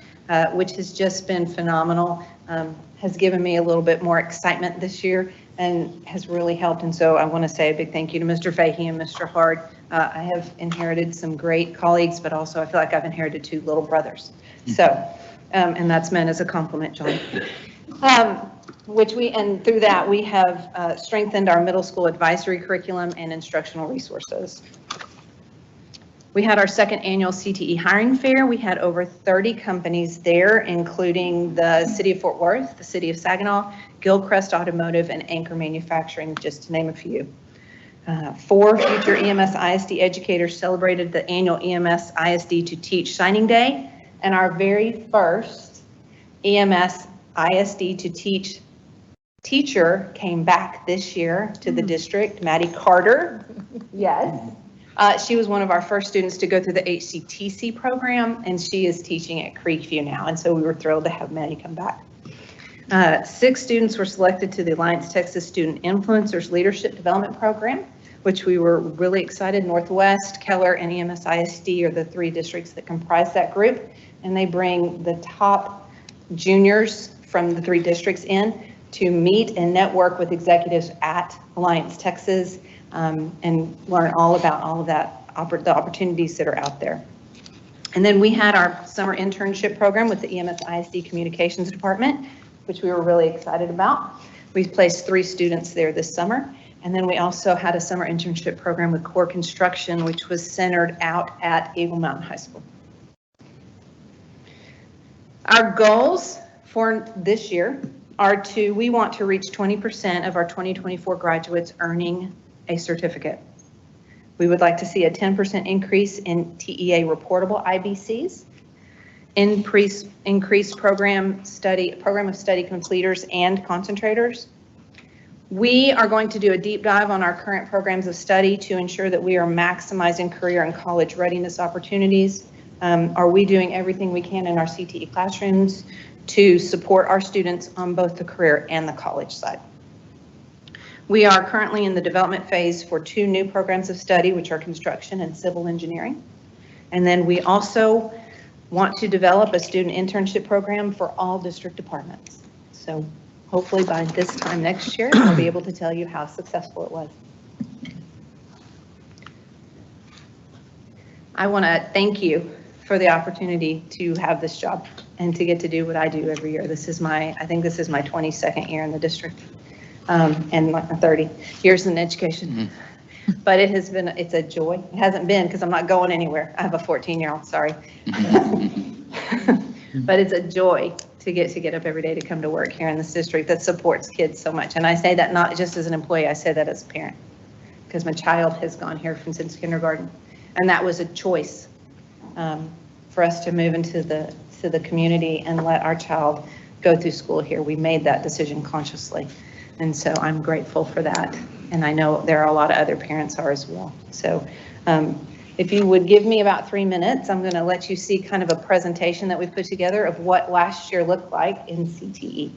which has just been phenomenal. Has given me a little bit more excitement this year and has really helped. And so I want to say a big thank you to Mr. Fahey and Mr. Hard. I have inherited some great colleagues, but also I feel like I've inherited 2 little brothers. So, and that's meant as a compliment, John. And through that, we have strengthened our middle school advisory curriculum and instructional resources. We had our 2nd annual CTE hiring fair. We had over 30 companies there, including the City of Fort Worth, the City of Saginaw, Gilchrist Automotive, and Anchor Manufacturing, just to name a few. 4 future EMS ISD educators celebrated the annual EMS ISD to Teach Signing Day, and our very first EMS ISD to Teach teacher came back this year to the district, Maddie Carter. Yes. She was one of our first students to go through the HCTC program, and she is teaching at Creekview now. And so we were thrilled to have Maddie come back. 6 students were selected to the Alliance Texas Student Influencers Leadership Development Program, which we were really excited. Northwest, Keller, and EMS ISD are the 3 districts that comprise that group. And they bring the top juniors from the 3 districts in to meet and network with executives at Alliance Texas and learn all about all of that, the opportunities that are out there. And then we had our summer internship program with the EMS ISD Communications Department, which we were really excited about. We placed 3 students there this summer. And then we also had a summer internship program with Core Construction, which was centered out at Eagle Mountain High School. Our goals for this year are we want to reach 20% of our 2024 graduates earning a certificate. We would like to see a 10% increase in TEA reportable IBCs, increased program of study completers and concentrators. We are going to do a deep dive on our current programs of study to ensure that we are maximizing career and college readiness opportunities. Are we doing everything we can in our CTE classrooms to support our students on both the career and the college side? We are currently in the development phase for 2 new programs of study, which are construction and civil engineering. And then we also want to develop a student internship program for all district departments. So hopefully by this time next year, I'll be able to tell you how successful it was. I want to thank you for the opportunity to have this job and to get to do what I do every year. I think this is my 22nd year in the district, and like my 30 years in education. But it's a joy. It hasn't been because I'm not going anywhere. I have a 14-year-old, sorry. But it's a joy to get up every day to come to work here in this district that supports kids so much. And I say that not just as an employee, I say that as a parent, because my child has gone here since kindergarten. And that was a choice for us to move into the community and let our child go through school here. We made that decision consciously. And so I'm grateful for that. And I know there are a lot of other parents are as well. So if you would give me about 3 minutes, I'm going to let you see kind of a presentation that we put together of what last year looked like in CTE.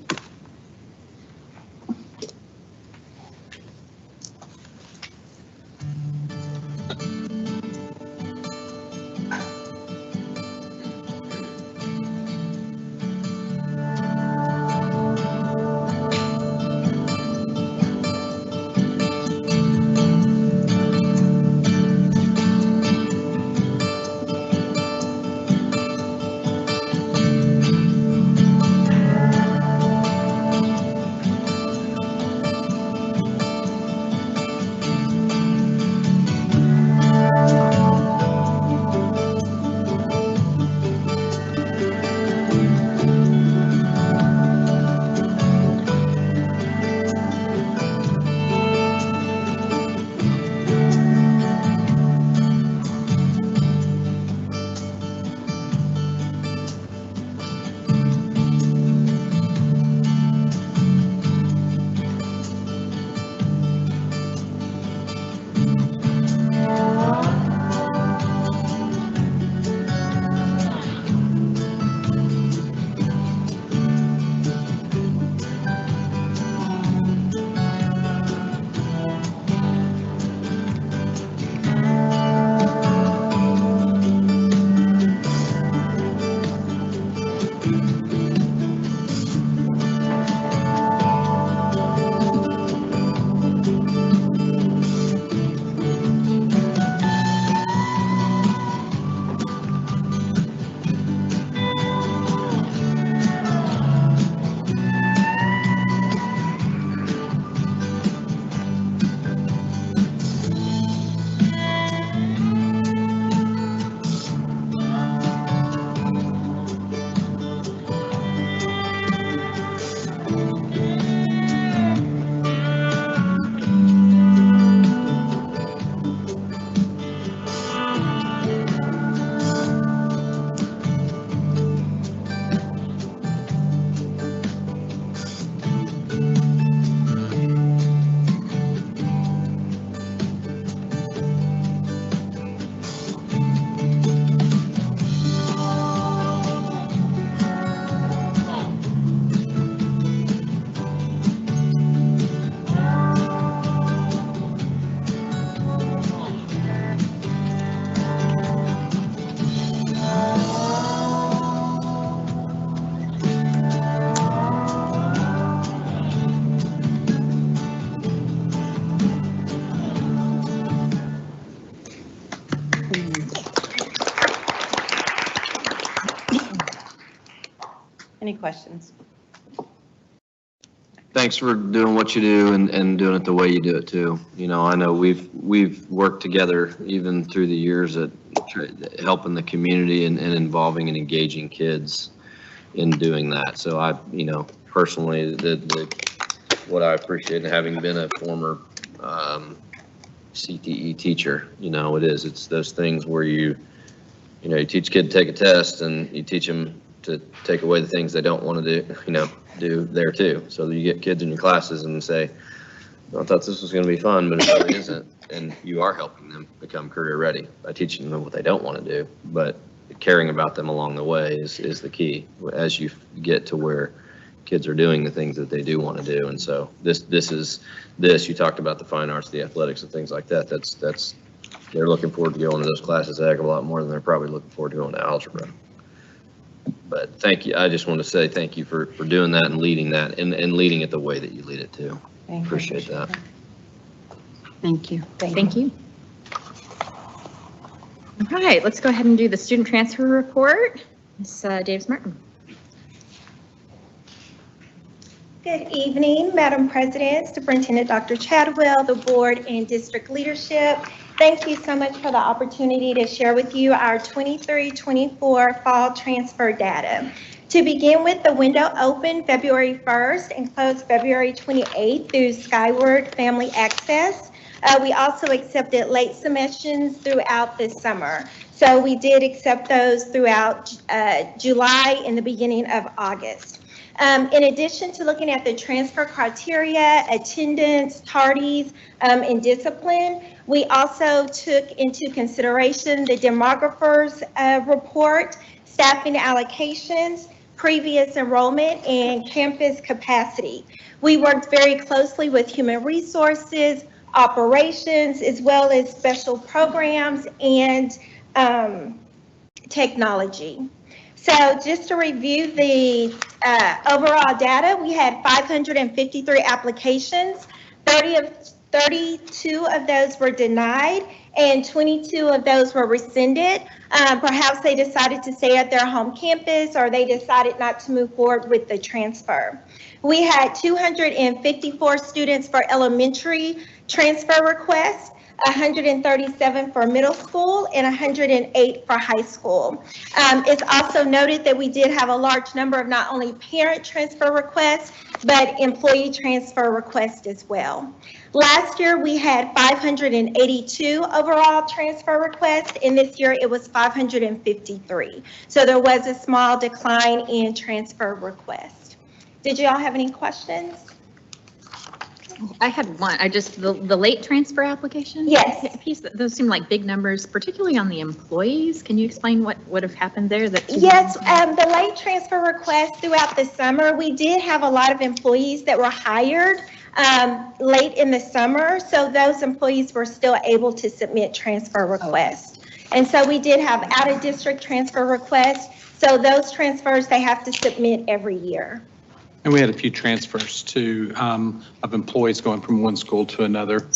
Any questions? thanks for doing what you do and doing it the way you do it too. You know, I know we've worked together even through the years at helping the community and involving and engaging kids in doing that. So I, you know, personally, what I appreciate, having been a former CTE teacher, you know, it's those things where you teach kid to take a test and you teach them to take away the things they don't want to do there too. So you get kids in your classes and say, I thought this was going to be fun, but it really isn't. And you are helping them become career ready by teaching them what they don't want to do, but caring about them along the way is the key as you get to where kids are doing the things that they do want to do. And so you talked about the fine arts, the athletics and things like that. They're looking forward to going to those classes a heck of a lot more than they're probably looking forward to going to algebra. But thank you. I just want to say thank you for doing that and leading that and leading it the way that you lead it too. Appreciate that. Thank you. Thank you. All right, let's go ahead and do the student transfer report. Ms. Davis Martin. Good evening, Madam President, Superintendent Dr. Chadwell, the board and district leadership. Thank you so much for the opportunity to share with you our 23-24 fall transfer data. To begin with, the window opened February 1st and closed February 28th through Skyward Family Access. We also accepted late submissions throughout the summer. So we did accept those throughout July and the beginning of August. In addition to looking at the transfer criteria, attendance, tardies, and discipline, we also took into consideration the demographers report, staffing allocations, previous enrollment, and campus capacity. We worked very closely with human resources, operations, as well as special programs and technology. So just to review the overall data, we had 553 applications, 32 of those were denied, and 22 of those were rescinded. Perhaps they decided to stay at their home campus or they decided not to move forward with the transfer. We had 254 students for elementary transfer requests, 137 for middle school, and 108 for high school. It's also noted that we did have a large number of not only parent transfer requests, but employee transfer requests as well. Last year, we had 582 overall transfer requests, and this year it was 553. So there was a small decline in transfer requests. Did you all have any questions? I had one. The late transfer application? Yes. Those seem like big numbers, particularly on the employees. Can you explain what would have happened there? Yes, the late transfer requests throughout the summer, we did have a lot of employees that were hired late in the summer. So those employees were still able to submit transfer requests. And so we did have out-of-district transfer requests. So those transfers, they have to submit every year. And we had a few transfers too, of employees going from one school to another.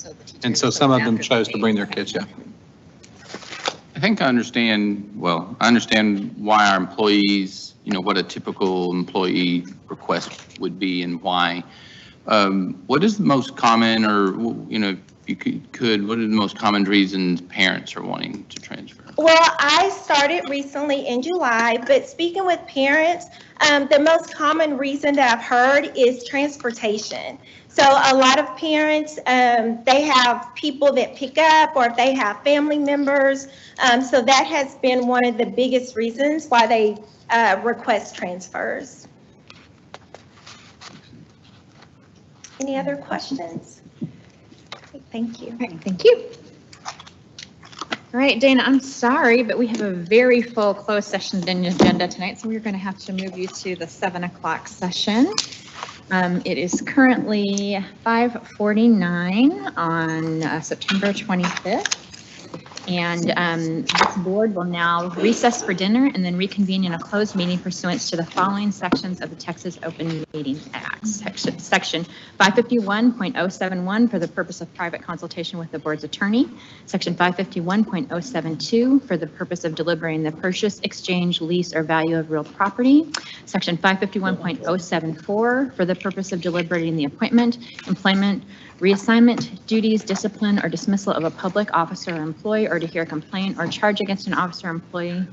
And so some of them chose to bring their kids, yeah. I think I understand why our employees, what a typical employee request would be and why. What is the most common, or, if you could, what are the most common reasons parents are wanting to transfer? Well, I started recently in July, but speaking with parents, the most common reason that I've heard is transportation. So a lot of parents, they have people that pick up, or if they have family members. So that has been one of the biggest reasons why they request transfers. Any other questions? Thank you. All right, thank you. All right, Dana, I'm sorry, but we have a very full closed session agenda tonight, so we're going to have to move you to the 7 o'clock session. It is currently 5:49 on September 25th. And this board will now recess for dinner and then reconvene in a closed meeting pursuant to the following sections of the Texas Open Meetings Act. Section 551.071 for the purpose of private consultation with the board's attorney. Section 551.072 for the purpose of deliberating the purchase, exchange, lease, or value of real property. Section 551.074 for the purpose of deliberating the appointment, employment, reassignment, duties, discipline, or dismissal of a public officer or employee, or to hear a complaint or charge against an officer or employee.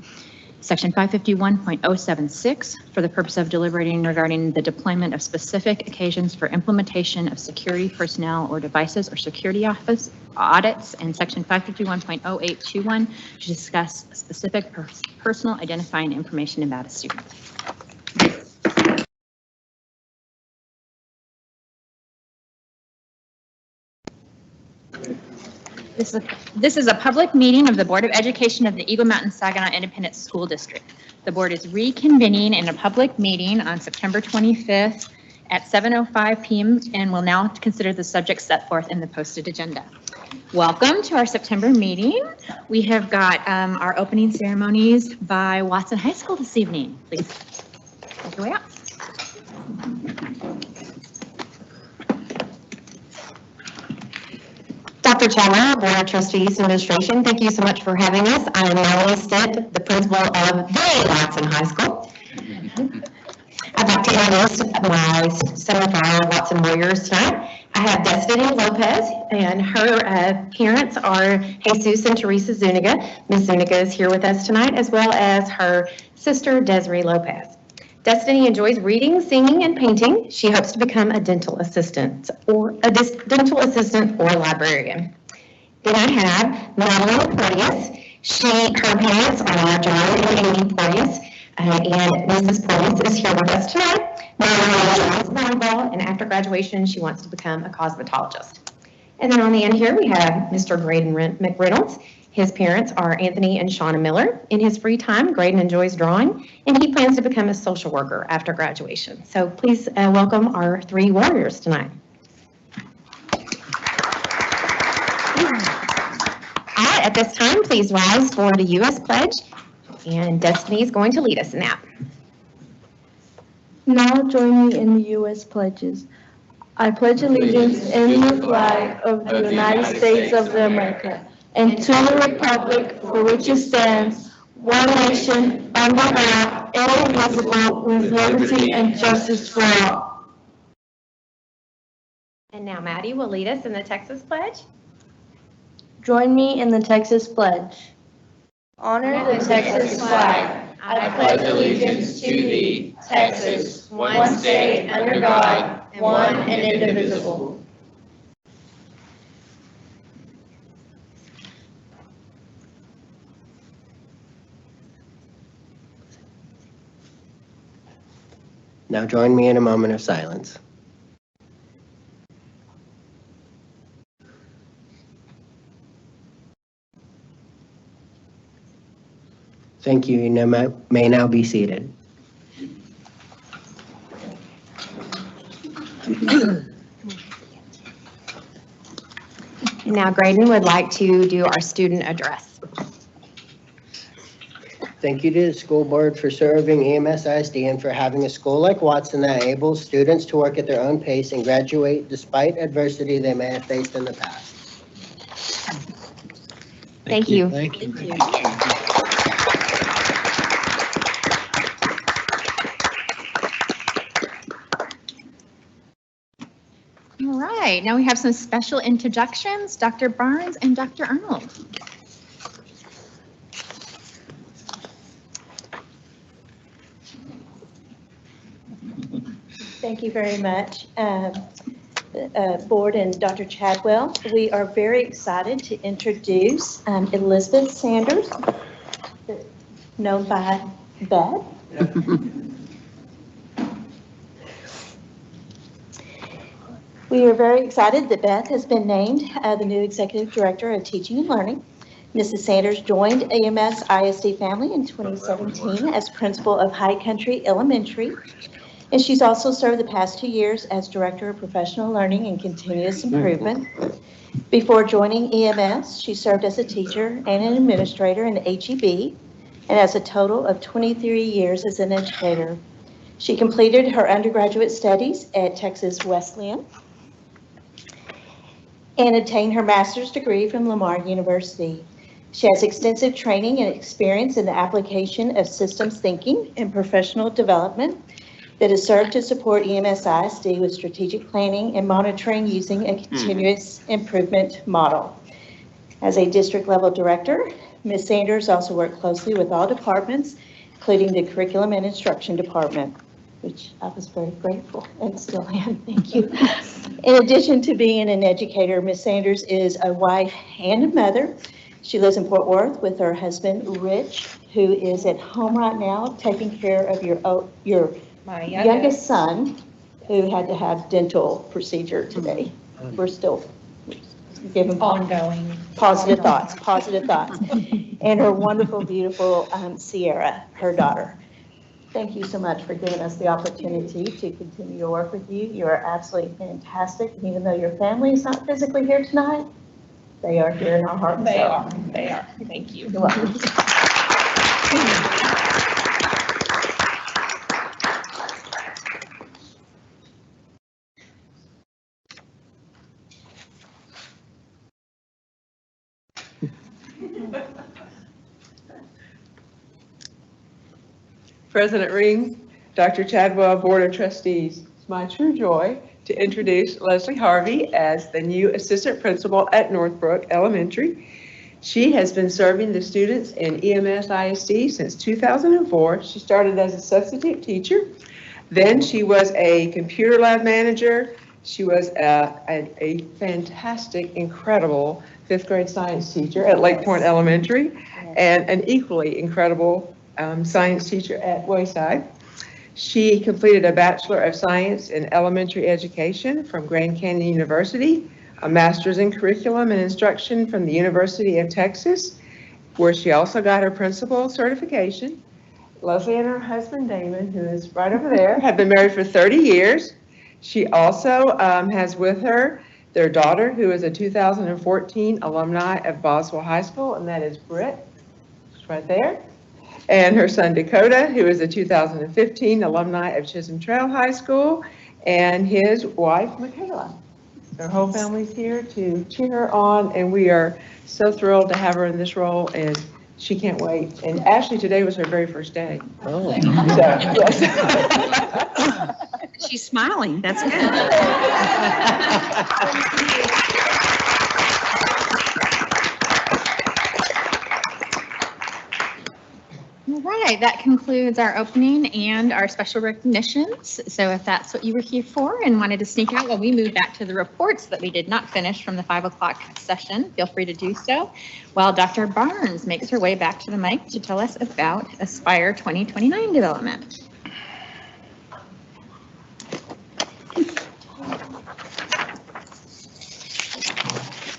Section 551.076 for the purpose of deliberating regarding the deployment of specific occasions for implementation of security personnel or devices or security office audits, and section 551.0821 to discuss specific personal identifying information about a student. This is a public meeting of the Board of Education of the Eagle Mountain Saginaw Independent School District. The board is reconvening in a public meeting on September 25th at 7:05 p.m. and will now consider the subject set forth in the posted agenda. Welcome to our September meeting. We have got our opening ceremonies by Watson High School this evening. Please make your way up. Dr. Chadwell, Board of Trustees Administration, thank you so much for having us. I am Melanie Stitt, the principal of the Watson High School. I'd like to introduce my Summer Fire Watson Warriors tonight. I have Destiny Lopez, and her parents are Jesus and Teresa Zuniga. Ms. Zuniga is here with us tonight, as well as her sister, Desiree Lopez. Destiny enjoys reading, singing, and painting. She hopes to become a dental assistant or librarian. Then I have Madeline Porteous. Her parents are John and Amy Porteous, and Mrs. Porteous is here with us tonight. Madeline loves volleyball, and after graduation, she wants to become a cosmetologist. And then on the end here, we have Mr. Graydon McReynolds. His parents are Anthony and Shauna Miller. In his free time, Graydon enjoys drawing, and he plans to become a social worker after graduation. So please welcome our three warriors tonight. All right, at this time, please rise for the U.S. pledge, and Destiny is going to lead us in that. Now join me in the U.S. pledges. I pledge allegiance in the flag of the United States of America and to the republic for which it stands, one nation, under God, indivisible, with liberty and justice for all. And now Maddie will lead us in the Texas pledge. Join me in the Texas pledge. Honor the Texas flag. I pledge allegiance to thee, Texas, one state under God, one and indivisible. Now join me in a moment of silence. Thank you. You may now be seated. And now Graydon would like to do our student address. Thank you to the school board for serving EMS ISD and for having a school like Watson that enables students to work at their own pace and graduate despite adversity they may have faced in the past. Thank you. Thank you. All right, now we have some special introductions, Dr. Barnes and Dr. Arnold. Thank you very much, Board and Dr. Chadwell. We are very excited to introduce Elizabeth Sanders, known by Beth. We are very excited that Beth has been named the new Executive Director of Teaching and Learning. Mrs. Sanders joined AMS ISD family in 2017 as principal of High Country Elementary. And she's also served the past 2 years as Director of Professional Learning and Continuous Improvement. Before joining EMS, she served as a teacher and an administrator in HEB and has a total of 23 years as an educator. She completed her undergraduate studies at Texas Wesleyan and obtained her master's degree from Lamar University. She has extensive training and experience in the application of systems thinking and professional development that has served to support EMS ISD with strategic planning and monitoring using a continuous improvement model. As a district level director, Ms. Sanders also worked closely with all departments, including the curriculum and instruction department, which I was very grateful and still am. Thank you. In addition to being an educator, Ms. Sanders is a wife and a mother. She lives in Fort Worth with her husband, Rich, who is at home right now taking care of your youngest son, who had to have dental procedure today. We're still giving ongoing positive thoughts. And her wonderful, beautiful Sierra, her daughter. Thank you so much for giving us the opportunity to continue to work with you. You are absolutely fantastic. Even though your family is not physically here tonight, they are here in our hearts. They are. Thank you. You're welcome. President Ring, Dr. Chadwell, Board of Trustees, it's my true joy to introduce Leslie Harvey as the new Assistant Principal at Northbrook Elementary. She has been serving the students in EMS ISD since 2004. She started as a substitute teacher. Then she was a computer lab manager. She was a fantastic, incredible 5th grade science teacher at Lake Point Elementary and an equally incredible science teacher at Wayside. She completed a Bachelor of Science in Elementary Education from Grand Canyon University, a Master's in Curriculum and Instruction from the University of Texas, where she also got her principal certification. Leslie and her husband, Damon, who is right over there, have been married for 30 years. She also has with her their daughter, who is a 2014 alumni of Boswell High School, and that is Britt, right there. And her son Dakota, who is a 2015 alumni of Chisholm Trail High School, and his wife Michaela. Their whole family's here to cheer her on, and we are so thrilled to have her in this role, and she can't wait. And actually, today was her very first day. Oh. So, yes. She's smiling. That's good. All right, that concludes our opening and our special recognitions. So if that's what you were here for and wanted to sneak out while we move back to the reports that we did not finish from the 5 o'clock session, feel free to do so. While Dr. Barnes makes her way back to the mic to tell us about Aspire 2029 development.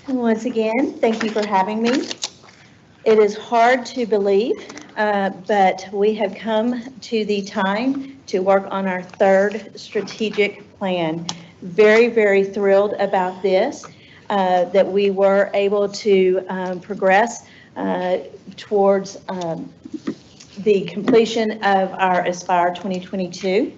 And once again, thank you for having me. It is hard to believe, but we have come to the time to work on our 3rd strategic plan. Very, very thrilled about this, that we were able to progress towards the completion of our Aspire 2022.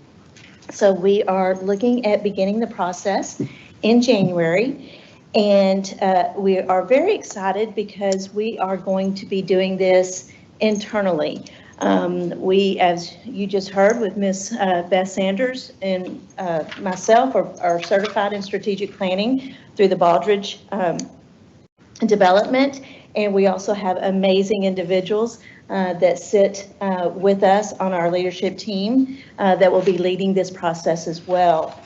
So we are looking at beginning the process in January. And we are very excited because we are going to be doing this internally. We, as you just heard with Ms. Beth Sanders and myself, are certified in strategic planning through the Baldridge development. And we also have amazing individuals that sit with us on our leadership team that will be leading this process as well.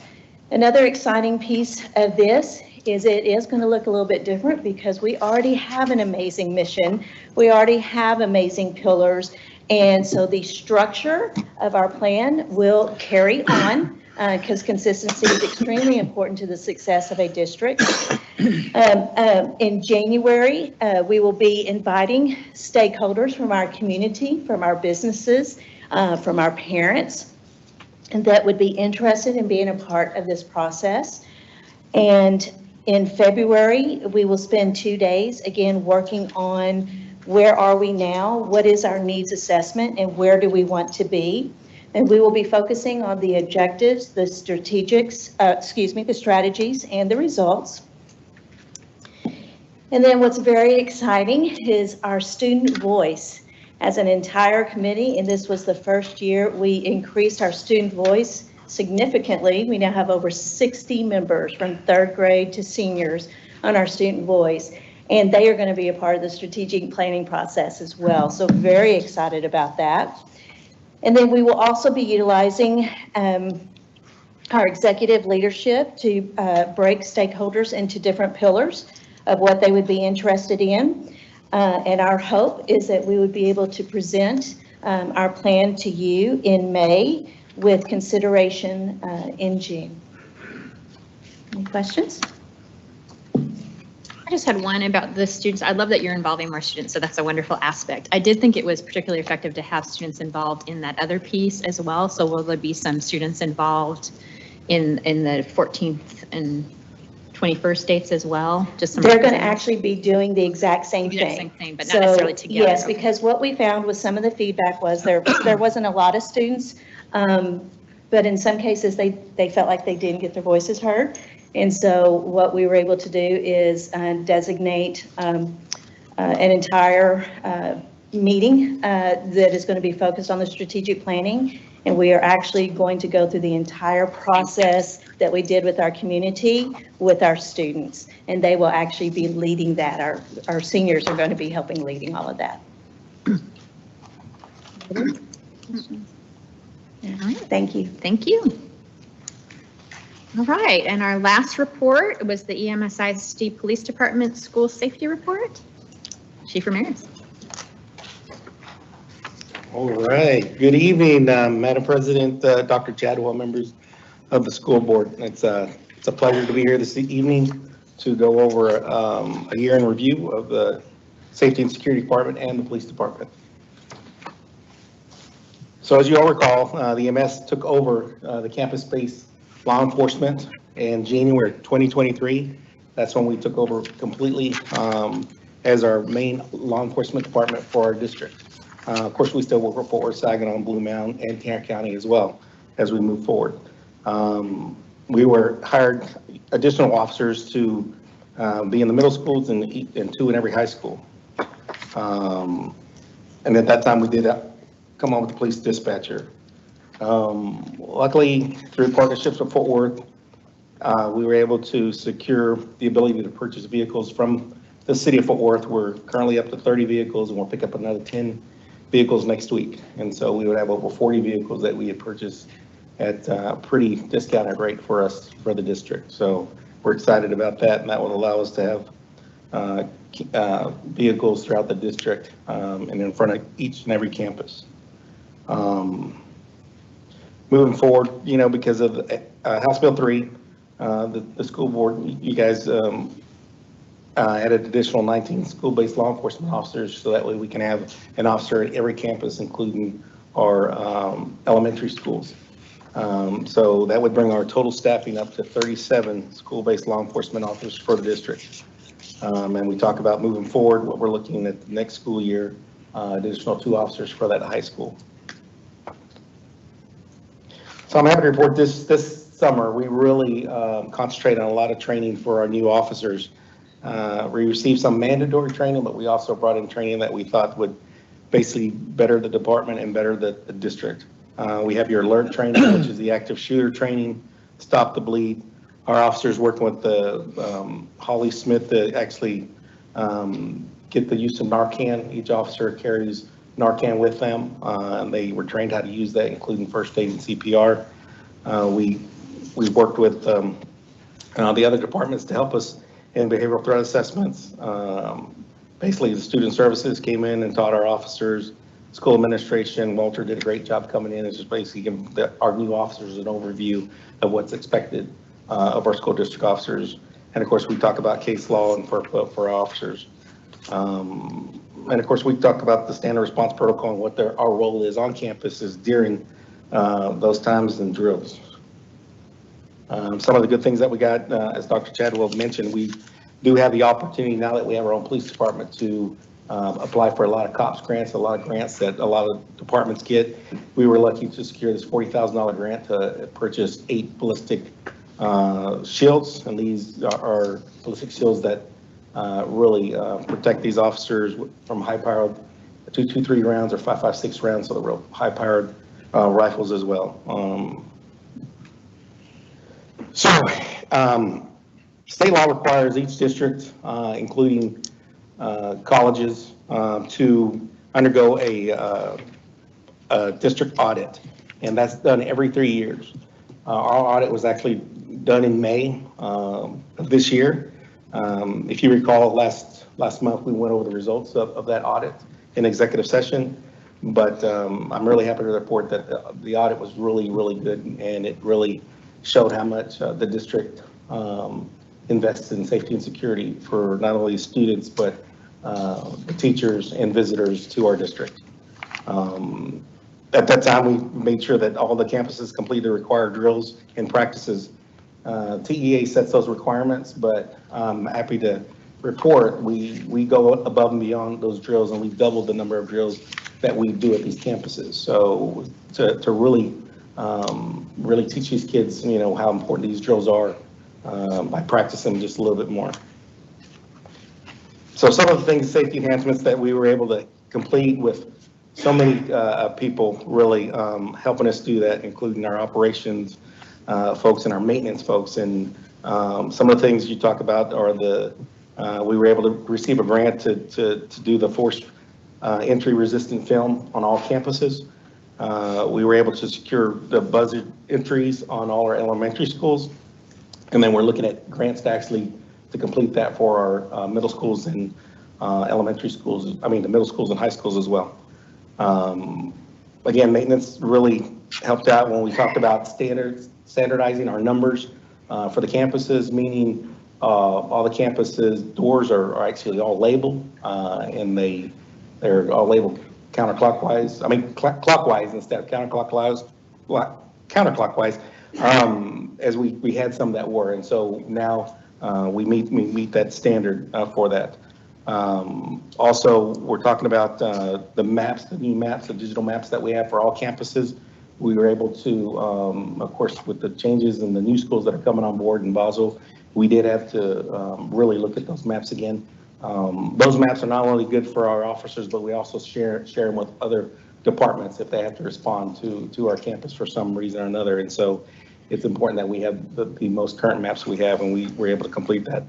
Another exciting piece of this is it is going to look a little bit different because we already have an amazing mission. We already have amazing pillars. And so the structure of our plan will carry on because consistency is extremely important to the success of a district. In January, we will be inviting stakeholders from our community, from our businesses, from our parents, that would be interested in being a part of this process. And in February, we will spend 2 days, again, working on where are we now, what is our needs assessment, and where do we want to be. And we will be focusing on the objectives, the strategies, and the results. And then what's very exciting is our student voice. As an entire committee, and this was the first year, we increased our student voice significantly. We now have over 60 members from 3rd grade to seniors on our student voice, and they are going to be a part of the strategic planning process as well. So very excited about that. And then we will also be utilizing our executive leadership to break stakeholders into different pillars of what they would be interested in. And our hope is that we would be able to present our plan to you in May with consideration in June. Any questions? I just had one about the students. I love that you're involving more students, so that's a wonderful aspect. I did think it was particularly effective to have students involved in that other piece as well. So will there be some students involved in the 14th and 21st dates as well? Just some. They're going to actually be doing the exact same thing. But not necessarily together. Yes, because what we found with some of the feedback was there wasn't a lot of students, but in some cases they felt like they didn't get their voices heard. And so what we were able to do is designate an entire meeting that is going to be focused on the strategic planning. And we are actually going to go through the entire process that we did with our community, with our students. And they will actually be leading that. Our seniors are going to be helping leading all of that. All right. Thank you. Thank you. All right, and our last report was the EMSISD Police Department School Safety Report. Chief Ramirez. All right, good evening, Madam President, Dr. Chadwell, members of the school board. It's a pleasure to be here this evening to go over a year in review of the Safety and Security Department and the Police Department. So as you all recall, the EMS took over the campus-based law enforcement in January 2023. That's when we took over completely as our main law enforcement department for our district. Of course, we still work with Fort Worth, Saginaw, Blue Mountain, and Tarrant County as well as we move forward. We hired additional officers to be in the middle schools and 2 in every high school. And at that time, we did come on with the police dispatcher. Luckily, through partnerships with Fort Worth, we were able to secure the ability to purchase vehicles from the city of Fort Worth. We're currently up to 30 vehicles, and we'll pick up another 10 vehicles next week. And so we would have over 40 vehicles that we had purchased at a pretty discounted rate for us for the district. So we're excited about that, and that will allow us to have vehicles throughout the district and in front of each and every campus. Moving forward, because of House Bill 3, the school board, you guys added additional 19 school-based law enforcement officers, so that way we can have an officer at every campus, including our elementary schools. So that would bring our total staffing up to 37 school-based law enforcement officers for the district. And we talk about moving forward, what we're looking at the next school year, additional 2 officers for that high school. So I'm happy to report this summer, we really concentrated on a lot of training for our new officers. We received some mandatory training, but we also brought in training that we thought would basically better the department and better the district. We have your alert training, which is the active shooter training, stop the bleed. Our officers working with the Holly Smith to actually get the use of Narcan. Each officer carries Narcan with them. And they were trained how to use that, including first aid and CPR. We worked with the other departments to help us in behavioral threat assessments. Basically, the student services came in and taught our officers. School administration, Walter did a great job coming in and just basically giving our new officers an overview of what's expected of our school district officers. And of course, we talk about case law and for our officers. And of course, we talk about the standard response protocol and what our role is on campuses during those times and drills. Some of the good things that we got, as Dr. Chadwell mentioned, we do have the opportunity now that we have our own police department to apply for a lot of COPS grants, a lot of grants that a lot of departments get. We were lucky to secure this $40,000 grant to purchase 8 ballistic shields, and these are ballistic shields that really protect these officers from high-powered 223 rounds or 5.56 rounds, so the real high-powered rifles as well. State law requires each district, including colleges, to undergo a district audit, and that's done every 3 years. Our audit was actually done in May of this year. If you recall, last month, we went over the results of that audit in executive session, but I'm really happy to report that the audit was really, really good, and it really showed how much the district invests in safety and security for not only students, but the teachers and visitors to our district. At that time, we made sure that all the campuses complete the required drills and practices. TEA sets those requirements, but I'm happy to report we go above and beyond those drills, and we've doubled the number of drills that we do at these campuses. So to really really teach these kids, how important these drills are by practicing just a little bit more. So some of the things, safety enhancements that we were able to complete with so many people really helping us do that, including our operations folks and our maintenance folks. And some of the things you talk about are we were able to receive a grant to do the forced entry resistant film on all campuses. We were able to secure the buzzer entries on all our elementary schools. And then we're looking at grants to complete that for our middle schools and elementary schools, the middle schools and high schools as well. Again, maintenance really helped out when we talked about standardizing our numbers for the campuses, meaning all the campuses' doors are actually all labeled, and they're all labeled clockwise instead of counterclockwise, as we had some that were, and so now we meet that standard for that. Also, we're talking about the maps, the new maps, the digital maps that we have for all campuses. We were able to, of course, with the changes in the new schools that are coming on board in Basel, we did have to really look at those maps again. Those maps are not only good for our officers, but we also share them with other departments if they have to respond to our campus for some reason or another. And so it's important that we have the most current maps we have, and we were able to complete that.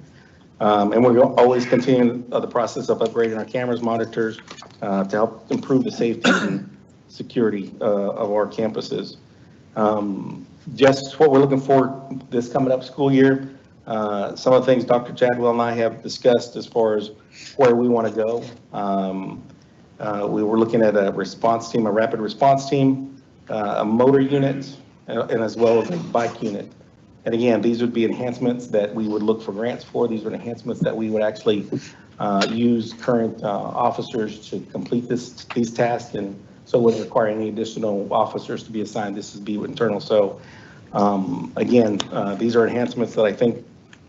And we're always continuing the process of upgrading our cameras, monitors, to help improve the safety and security of our campuses. Just what we're looking for this coming up school year, some of the things Dr. Chadwell and I have discussed as far as where we want to go. We were looking at a response team, a rapid response team, a motor unit, and as well as a bike unit. And again, these would be enhancements that we would look for grants for. These are enhancements that we would actually use current officers to complete these tasks, and so wouldn't require any additional officers to be assigned. This is be internal. So again, these are enhancements that I think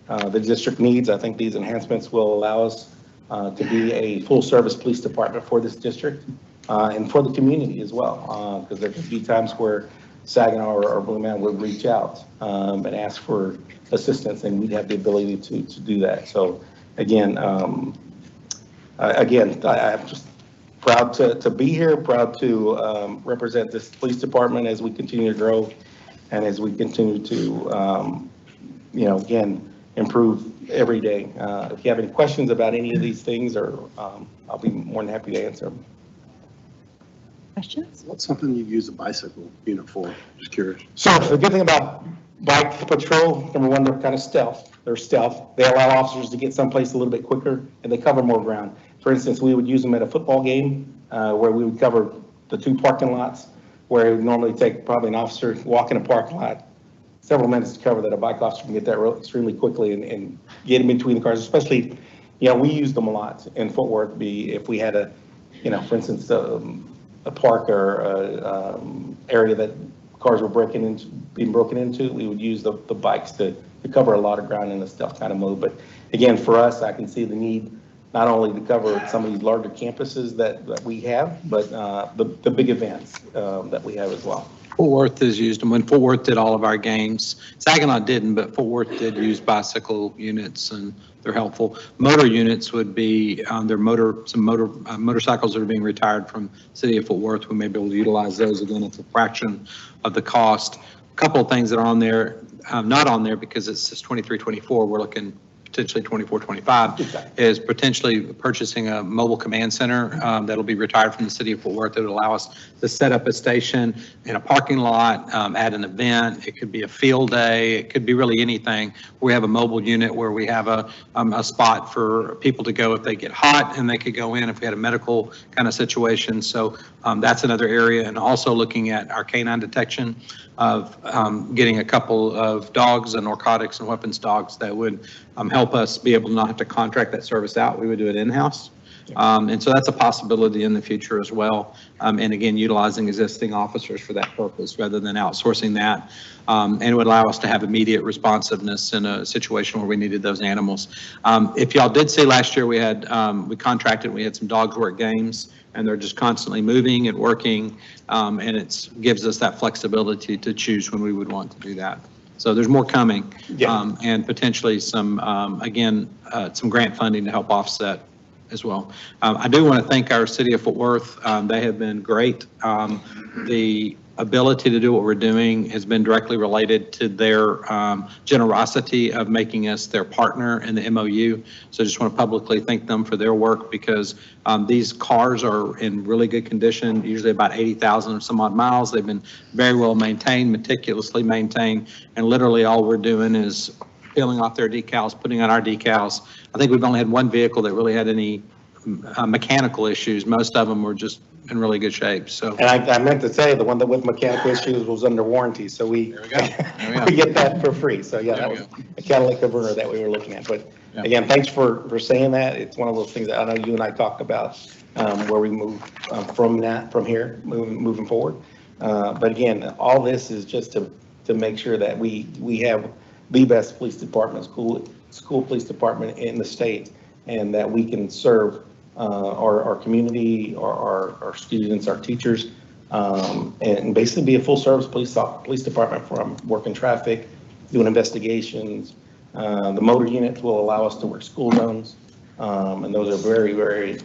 the district needs. I think these enhancements will allow us to be a full-service police department for this district and for the community as well, because there could be times where Saginaw or Blue Mountain would reach out and ask for assistance, and we'd have the ability to do that. So again, I'm just proud to be here, proud to represent this police department as we continue to grow and as we continue to, again, improve every day. If you have any questions about any of these things, or I'll be more than happy to answer them. Questions? What's something you use a bicycle unit for? Just curious. So the good thing about bike patrol, number one, they're kind of stealth. They're stealth. They allow officers to get someplace a little bit quicker, and they cover more ground. For instance, we would use them at a football game where we would cover the 2 parking lots, where it would normally take probably an officer walking a parking lot several minutes to cover, that a bike officer can get that extremely quickly and get in between the cars. Especially, we use them a lot in Fort Worth. If we had for instance, a park or area that cars were being broken into, we would use the bikes to cover a lot of ground in a stealth kind of mode. But again, for us, I can see the need not only to cover some of these larger campuses that we have, but the big events that we have as well. Fort Worth is used, and when Fort Worth did all of our games, Saginaw didn't, but Fort Worth did use bicycle units, and they're helpful. Motor units would be motorcycles that are being retired from City of Fort Worth. We may be able to utilize those again at a fraction of the cost. A couple of things that are on there, not on there because it's just 23-24. We're looking potentially 24-25 is potentially purchasing a mobile command center that'll be retired from the City of Fort Worth. That would allow us to set up a station in a parking lot at an event. It could be a field day. It could be really anything. We have a mobile unit where we have a spot for people to go if they get hot, and they could go in if we had a medical kind of situation. So that's another area. And also looking at our canine detection of getting a couple of dogs and narcotics and weapons dogs that would help us be able to not have to contract that service out. We would do it in-house. And so that's a possibility in the future as well. And again, utilizing existing officers for that purpose rather than outsourcing that. And it would allow us to have immediate responsiveness in a situation where we needed those animals. If y'all did see last year, we had, we had some dogs work games, and they're just constantly moving and working. And it gives us that flexibility to choose when we would want to do that. So there's more coming, and potentially some, again, some grant funding to help offset as well. I do want to thank our City of Fort Worth. They have been great. The ability to do what we're doing has been directly related to their generosity of making us their partner in the MOU. So I just want to publicly thank them for their work, because these cars are in really good condition, usually about 80,000 or some odd miles. They've been very well maintained, meticulously maintained, and literally all we're doing is peeling off their decals, putting on our decals. I think we've only had one vehicle that really had any mechanical issues. Most of them were just in really good shape. So, and I meant to say the one that with mechanical issues was under warranty, so we get that for free. So yeah, that was a catalytic converter that we were looking at. But again, thanks for saying that. It's one of those things that I know you and I talked about where we move from here moving forward. But again, all this is just to make sure that we have the best police department, school police department in the state, and that we can serve our community, our students, our teachers, and basically be a full service police department, from working traffic, doing investigations. The motor units will allow us to work school zones, and those are very, very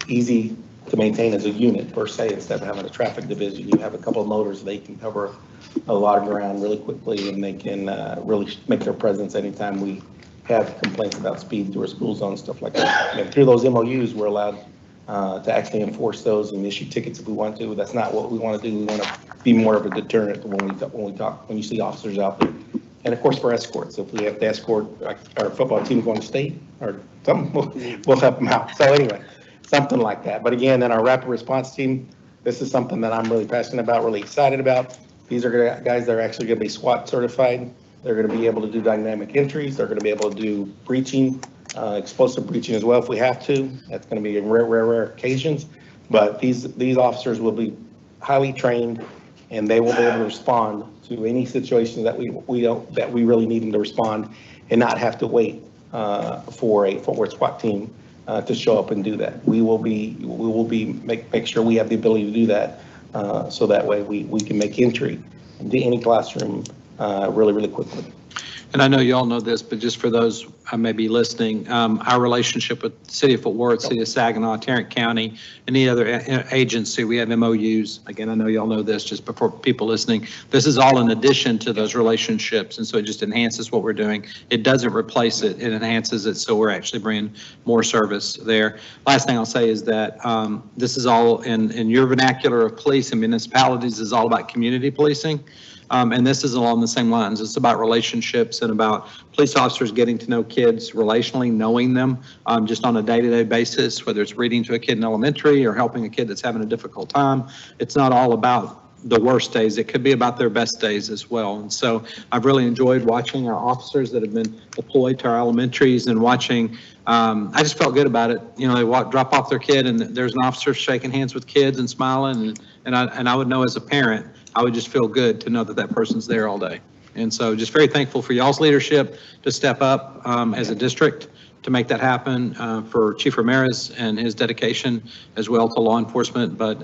easy to maintain as a unit per se. Instead of having a traffic division, you have a couple of motors. They can cover a lot of ground really quickly, and they can really make their presence anytime we have complaints about speed through a school zone, stuff like that. And through those MOUs, we're allowed to actually enforce those and issue tickets if we want to. That's not what we want to do. We want to be more of a deterrent when you see officers out there. And of course, for escorts, if we have to escort our football team going to state or something, we'll help them out. So anyway, something like that. But again, then our rapid response team, this is something that I'm really passionate about, really excited about. These are guys that are actually going to be SWAT certified. They're going to be able to do dynamic entries. They're going to be able to do breaching, explosive breaching as well if we have to. That's going to be in rare occasions. But these officers will be highly trained, and they will be able to respond to any situation that we really need them to respond, and not have to wait for a Fort Worth SWAT team to show up and do that. We will make sure we have the ability to do that, so that way we can make entry into any classroom really, really quickly. And I know you all know this, but just for those maybe listening, our relationship with the City of Fort Worth, City of Saginaw, Tarrant County, any other agency, we have MOUs. Again, I know you all know this, just before people listening, this is all in addition to those relationships. And so it just enhances what we're doing. It doesn't replace it, it enhances it. So we're actually bringing more service there. Last thing I'll say is that this is all in your vernacular of police and municipalities is all about community policing. And this is along the same lines. It's about relationships and about police officers getting to know kids relationally, knowing them just on a day-to-day basis, whether it's reading to a kid in elementary or helping a kid that's having a difficult time. It's not all about the worst days. It could be about their best days as well. And so I've really enjoyed watching our officers that have been deployed to our elementaries and watching. I just felt good about it. You know, they drop off their kid and there's an officer shaking hands with kids and smiling. And I would know as a parent, I would just feel good to know that that person's there all day. And so just very thankful for y'all's leadership to step up as a district to make that happen, for Chief Ramirez and his dedication as well to law enforcement. But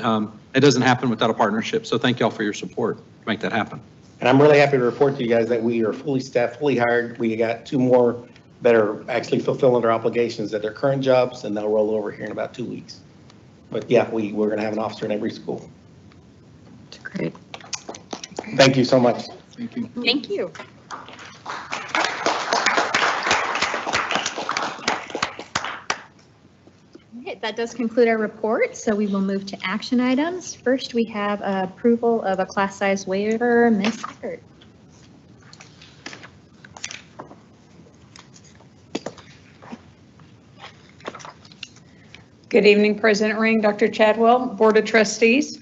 it doesn't happen without a partnership. So thank y'all for your support to make that happen. And I'm really happy to report to you guys that we are fully staffed, fully hired. We got 2 more that are actually fulfilling their obligations at their current jobs, and they'll roll over here in about 2 weeks. But yeah, we're going to have an officer in every school. That's great. Thank you so much. Thank you. Thank you. Okay, that does conclude our report, so we will move to action items. First, we have approval of a class size waiver. Ms. Haggard. Good evening, President Ring, Dr. Chadwell, Board of Trustees.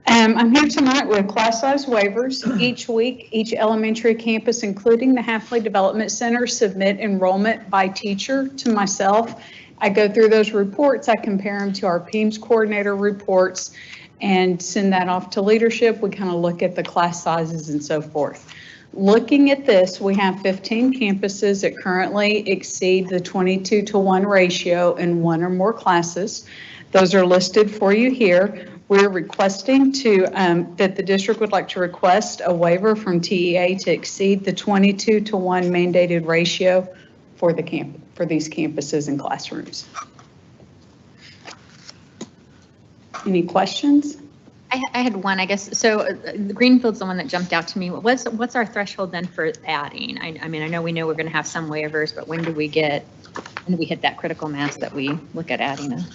I'm here tonight with class size waivers. Each week, each elementary campus, including the Hafley Development Center, submit enrollment by teacher to myself. I go through those reports, I compare them to our PEIMS coordinator reports and send that off to leadership. We kind of look at the class sizes and so forth. Looking at this, we have 15 campuses that currently exceed the 22-to-1 ratio in 1 or more classes. Those are listed for you here. We're requesting that the district would like to request a waiver from TEA to exceed the 22-to-1 mandated ratio for these campuses and classrooms. Any questions? I had one, I guess. So Greenfield's the one that jumped out to me. What's our threshold then for adding? I mean, I know we know we're going to have some waivers, but when do we hit that critical mass that we look at adding a?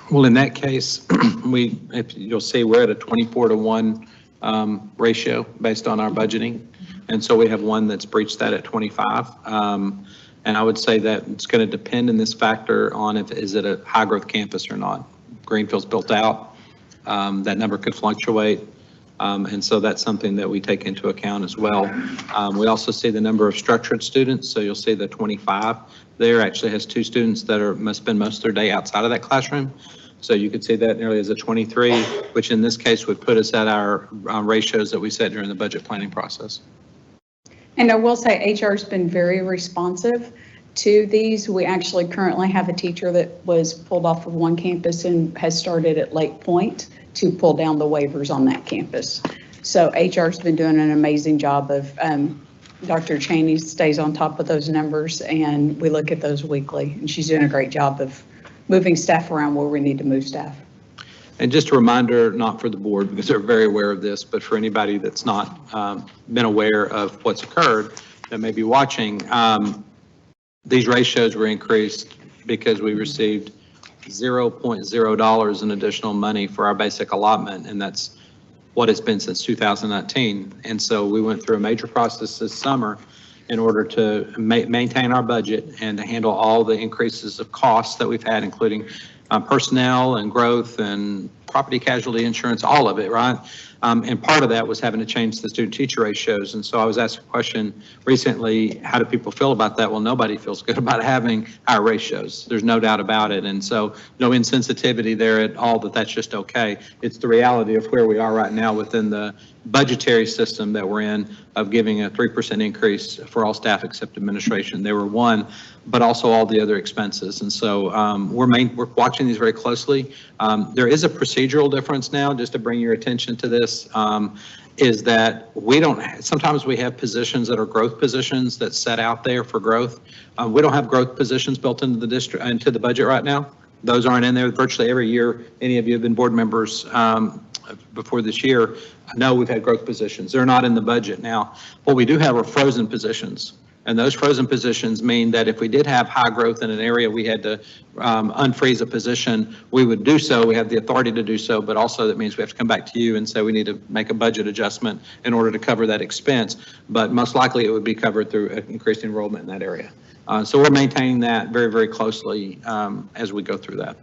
Well, in that case, if you'll see, we're at a 24-to-1 ratio based on our budgeting. And so we have one that's breached that at 25. And I would say that it's going to depend in this factor on is it a high growth campus or not. Greenfield's built out. That number could fluctuate. And so that's something that we take into account as well. We also see the number of structured students. So you'll see the 25 there actually has 2 students that must spend most of their day outside of that classroom. So you could see that nearly as a 23, which in this case would put us at our ratios that we set during the budget planning process. And I will say HR has been very responsive to these. We actually currently have a teacher that was pulled off of one campus and has started at Lake Point to pull down the waivers on that campus. So HR has been doing an amazing job of, Dr. Cheney stays on top of those numbers and we look at those weekly, and she's doing a great job of moving staff around where we need to move staff. And just a reminder, not for the board because they're very aware of this, but for anybody that's not been aware of what's occurred that may be watching, these ratios were increased because we received $0.0 in additional money for our basic allotment, and that's what it's been since 2019. And so we went through a major process this summer in order to maintain our budget and to handle all the increases of costs that we've had, including personnel and growth and property casualty insurance, all of it, right? And part of that was having to change the student-teacher ratios. And so I was asked a question recently, how do people feel about that? Well, nobody feels good about having higher ratios. There's no doubt about it. And so no insensitivity there at all that that's just okay. It's the reality of where we are right now within the budgetary system that we're in of giving a 3% increase for all staff except administration. They were one, but also all the other expenses. And so we're watching these very closely. There is a procedural difference now, just to bring your attention to this, is that sometimes we have positions that are growth positions that set out there for growth. We don't have growth positions built into the district, into the budget right now. Those aren't in there virtually every year. Any of you have been board members before this year, I know we've had growth positions. They're not in the budget now. What we do have are frozen positions. And those frozen positions mean that if we did have high growth in an area, we had to unfreeze a position, we would do so. We have the authority to do so, but also that means we have to come back to you and say we need to make a budget adjustment in order to cover that expense. But most likely it would be covered through increased enrollment in that area. So we're maintaining that very, very closely as we go through that.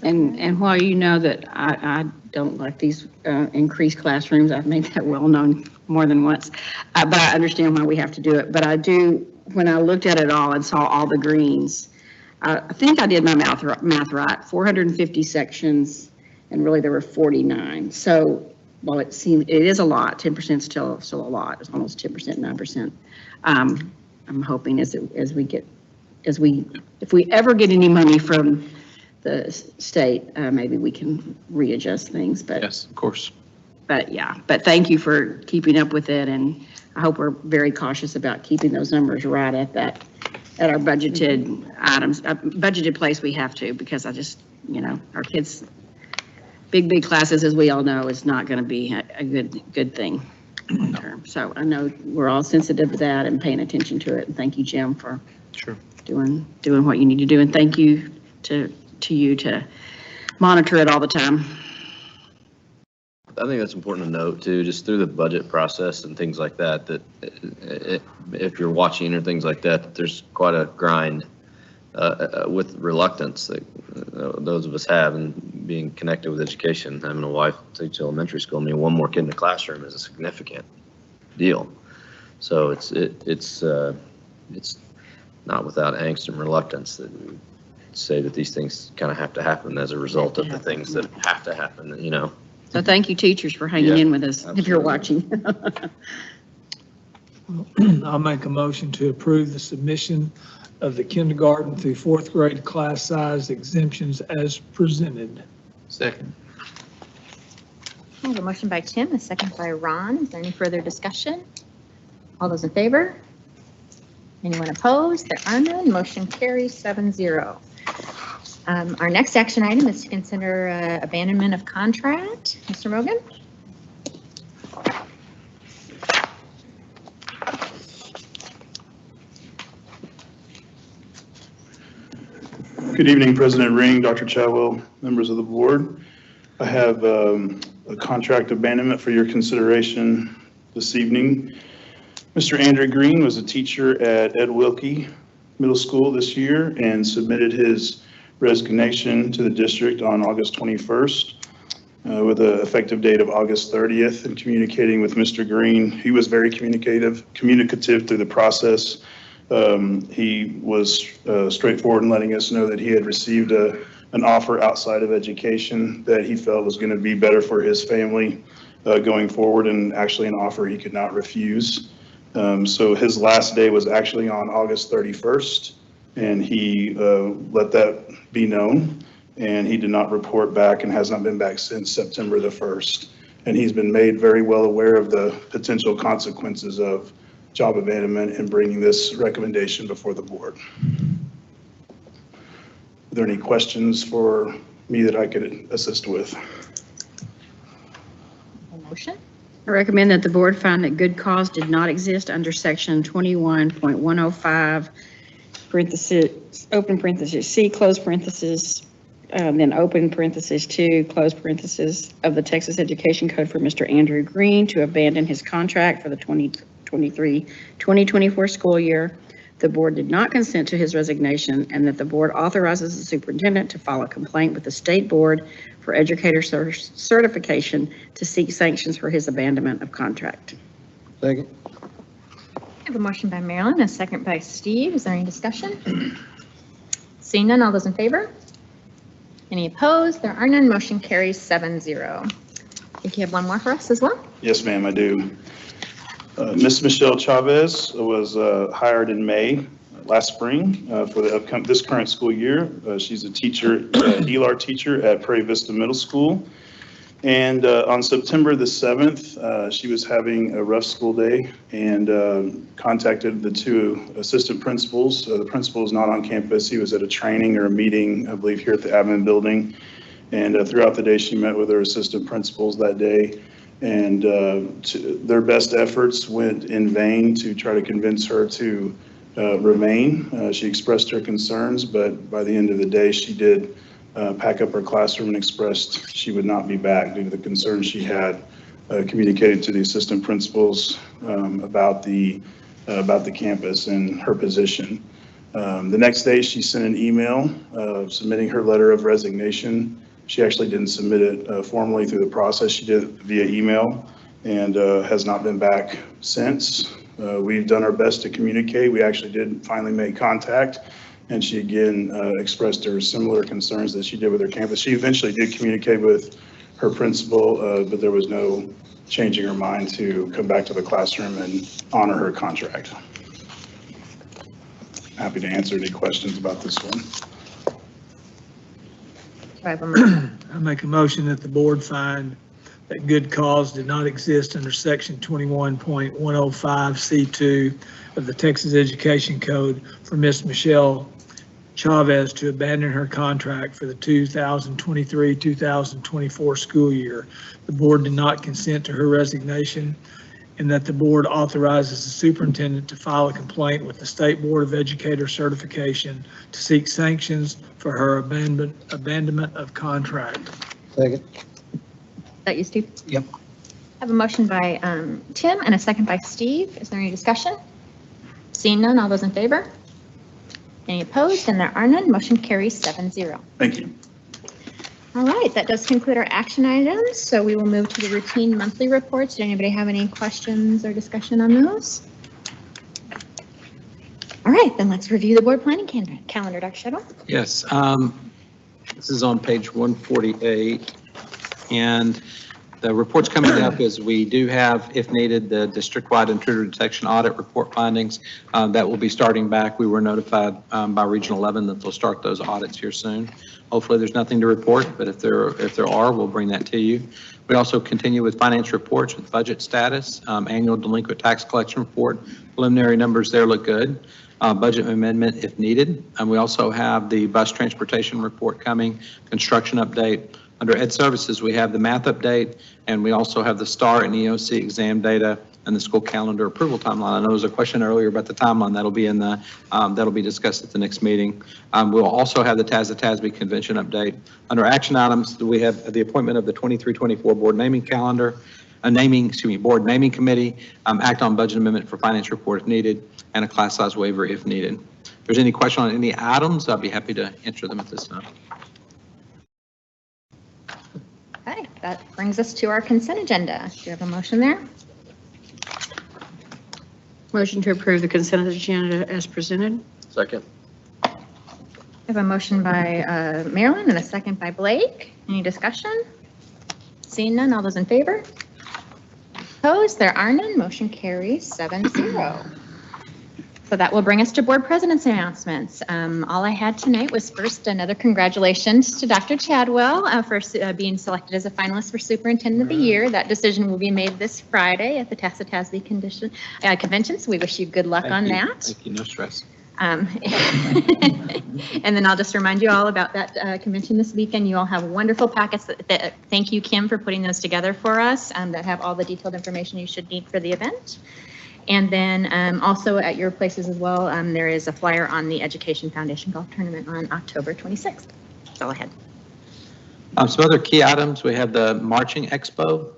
And while you know that I don't like these increased classrooms, I've made that well known more than once, but I understand why we have to do it. But I do, when I looked at it all and saw all the greens, I think I did my math right, 450 sections, and really there were 49. So while it is a lot, 10% is still a lot. It's almost 10%, 9%. I'm hoping if we ever get any money from the state, maybe we can readjust things, but. Yes, of course. But yeah, but thank you for keeping up with it, and I hope we're very cautious about keeping those numbers right at our budgeted items, budgeted place we have to, because I just, our kids, big classes, as we all know, is not going to be a good thing long term. So I know we're all sensitive to that and paying attention to it, and thank you, Jim, for doing what you need to do, and thank you to you to monitor it all the time. I think that's important to note too, just through the budget process and things like that, that if you're watching or things like that, there's quite a grind with reluctance that those of us have, and being connected with education, having a wife teach elementary school. I mean, one more kid in the classroom is a significant deal. So it's not without angst and reluctance that we say that these things kind of have to happen as a result of the things that have to happen, So thank you, teachers, for hanging in with us, if you're watching. I'll make a motion to approve the submission of the kindergarten through fourth grade class size exemptions as presented. Second. I have a motion by Tim, a second by Ron. Is there any further discussion? All those in favor? Anyone opposed? There are none. Motion carries 7-0. Our next action item is to consider abandonment of contract. Mr. Mogan? Good evening, President Ring, Dr. Chadwell, members of the board. I have a contract abandonment for your consideration this evening. Mr. Andrew Green was a teacher at Ed Wilkie Middle School this year and submitted his resignation to the district on August 21st with an effective date of August 30th. And communicating with Mr. Green, he was very communicative through the process. He was straightforward in letting us know that he had received an offer outside of education that he felt was going to be better for his family going forward, and actually an offer he could not refuse. So his last day was actually on August 31st, and he let that be known, and he did not report back and has not been back since September the 1st. And he's been made very well aware of the potential consequences of job abandonment and bringing this recommendation before the board. Are there any questions for me that I could assist with? Motion? I recommend that the board find that good cause did not exist under section 21.105, parentheses, open parentheses, C, close parentheses, then open parentheses 2, close parentheses of the Texas Education Code for Mr. Andrew Green to abandon his contract for the 2023-2024 school year. The board did not consent to his resignation, and that the board authorizes the superintendent to file a complaint with the state board for educator certification to seek sanctions for his abandonment of contract. Second. I have a motion by Marilyn, a second by Steve. Is there any discussion? Seeing none, all those in favor? Any opposed? There are none. Motion carries 7-0. I think you have one more for us as well. Yes, ma'am, I do. Ms. Michelle Chavez was hired in May last spring for this current school year. She's a teacher, ELAR teacher at Prairie Vista Middle School. And on September the 7th, she was having a rough school day and contacted the two assistant principals. The principal is not on campus. He was at a training or a meeting, I believe, here at the admin building. And throughout the day, she met with her assistant principals that day. And their best efforts went in vain to try to convince her to remain. She expressed her concerns, but by the end of the day, she did pack up her classroom and expressed she would not be back due to the concerns she had communicated to the assistant principals about the campus and her position. The next day, she sent an email submitting her letter of resignation. She actually didn't submit it formally through the process. She did it via email and has not been back since. We've done our best to communicate. We actually did finally make contact, and she again expressed her similar concerns that she did with her campus. She eventually did communicate with her principal, but there was no changing her mind to come back to the classroom and honor her contract. Happy to answer any questions about this one. I make a motion that the board find that good cause did not exist under section 21.105C2 of the Texas Education Code for Ms. Michelle Chavez to abandon her contract for the 2023-2024 school year. The board did not consent to her resignation, and that the board authorizes the superintendent to file a complaint with the State Board of Educator Certification to seek sanctions for her abandonment of contract. Second. Is that you, Steve? Yep. I have a motion by Tim and a second by Steve. Is there any discussion? Seeing none, all those in favor? Any opposed? And there are none. Motion carries 7-0. Thank you. All right, that does conclude our action items. So we will move to the routine monthly reports. Did anybody have any questions or discussion on those? All right, then let's review the board planning calendar. Dr. Shedwell? Yes, this is on page 148, and the report's coming up as we do have, if needed, the district-wide intruder detection audit report findings that will be starting back. We were notified by Region 11 that they'll start those audits here soon. Hopefully there's nothing to report, but if there are, we'll bring that to you. We also continue with finance reports with budget status, annual delinquent tax collection report. Preliminary numbers there look good. Budget amendment if needed. And we also have the bus transportation report coming, construction update. Under Ed Services, we have the math update, and we also have the STAR and EOC exam data and the school calendar approval timeline. I know there was a question earlier about the timeline. That'll be in the that'll be discussed at the next meeting. We'll also have the TASB convention update. Under action items, we have the appointment of the 23-24 board naming calendar, board naming committee, act on budget amendment for finance report if needed, and a class size waiver if needed. If there's any question on any items, I'll be happy to answer them at this time. Okay, that brings us to our consent agenda. Do you have a motion there? Motion to approve the consent agenda as presented. Second. I have a motion by Marilyn and a second by Blake. Any discussion? Seeing none, all those in favor? Opposed? There are none. Motion carries 7-0. So that will bring us to board president's announcements. All I had tonight was first another congratulations to Dr. Chadwell for being selected as a finalist for Superintendent of the Year. That decision will be made this Friday at the TASB convention, so we wish you good luck on that. Thank you, no stress. And then I'll just remind you all about that convention this weekend. You all have wonderful packets. Thank you, Kim, for putting those together for us that have all the detailed information you should need for the event. And then also at your places as well, there is a flyer on the Education Foundation Golf Tournament on October 26th. That's all I had. Some other key items, we have the Marching Expo,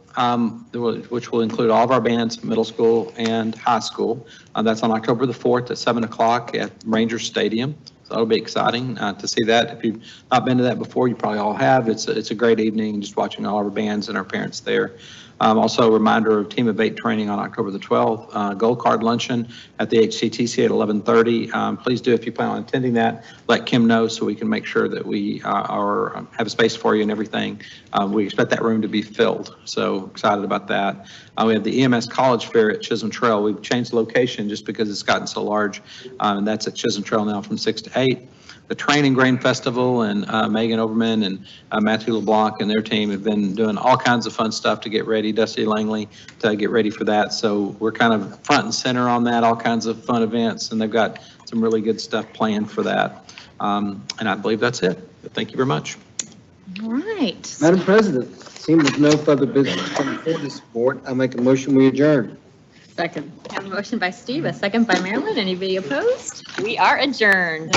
which will include all of our bands, middle school and high school. That's on October the 4th at 7 o'clock at Ranger Stadium. So that'll be exciting to see that. If you've not been to that before, you probably all have. It's a great evening just watching all of our bands and our parents there. Also a reminder of Team of 8 training on October the 12th, Gold Card Luncheon at the HCTC at 11:30. Please do, if you plan on attending that, let Kim know so we can make sure that we have a space for you and everything. We expect that room to be filled, so excited about that. We have the EMS College Fair at Chisholm Trail. We've changed the location just because it's gotten so large, and that's at Chisholm Trail now from 6 to 8. The Training Grain Festival, and Megan Overman and Matthew LeBlanc and their team have been doing all kinds of fun stuff to get ready, Dusty Langley to get ready for that. So we're kind of front and center on that, all kinds of fun events, and they've got some really good stuff planned for that. And I believe that's it. But thank you very much. All right. Madam President, seeing there's no further business coming before this board, I make a motion we adjourn. Second. I have a motion by Steve, a second by Marilyn. Anybody opposed? We are adjourned.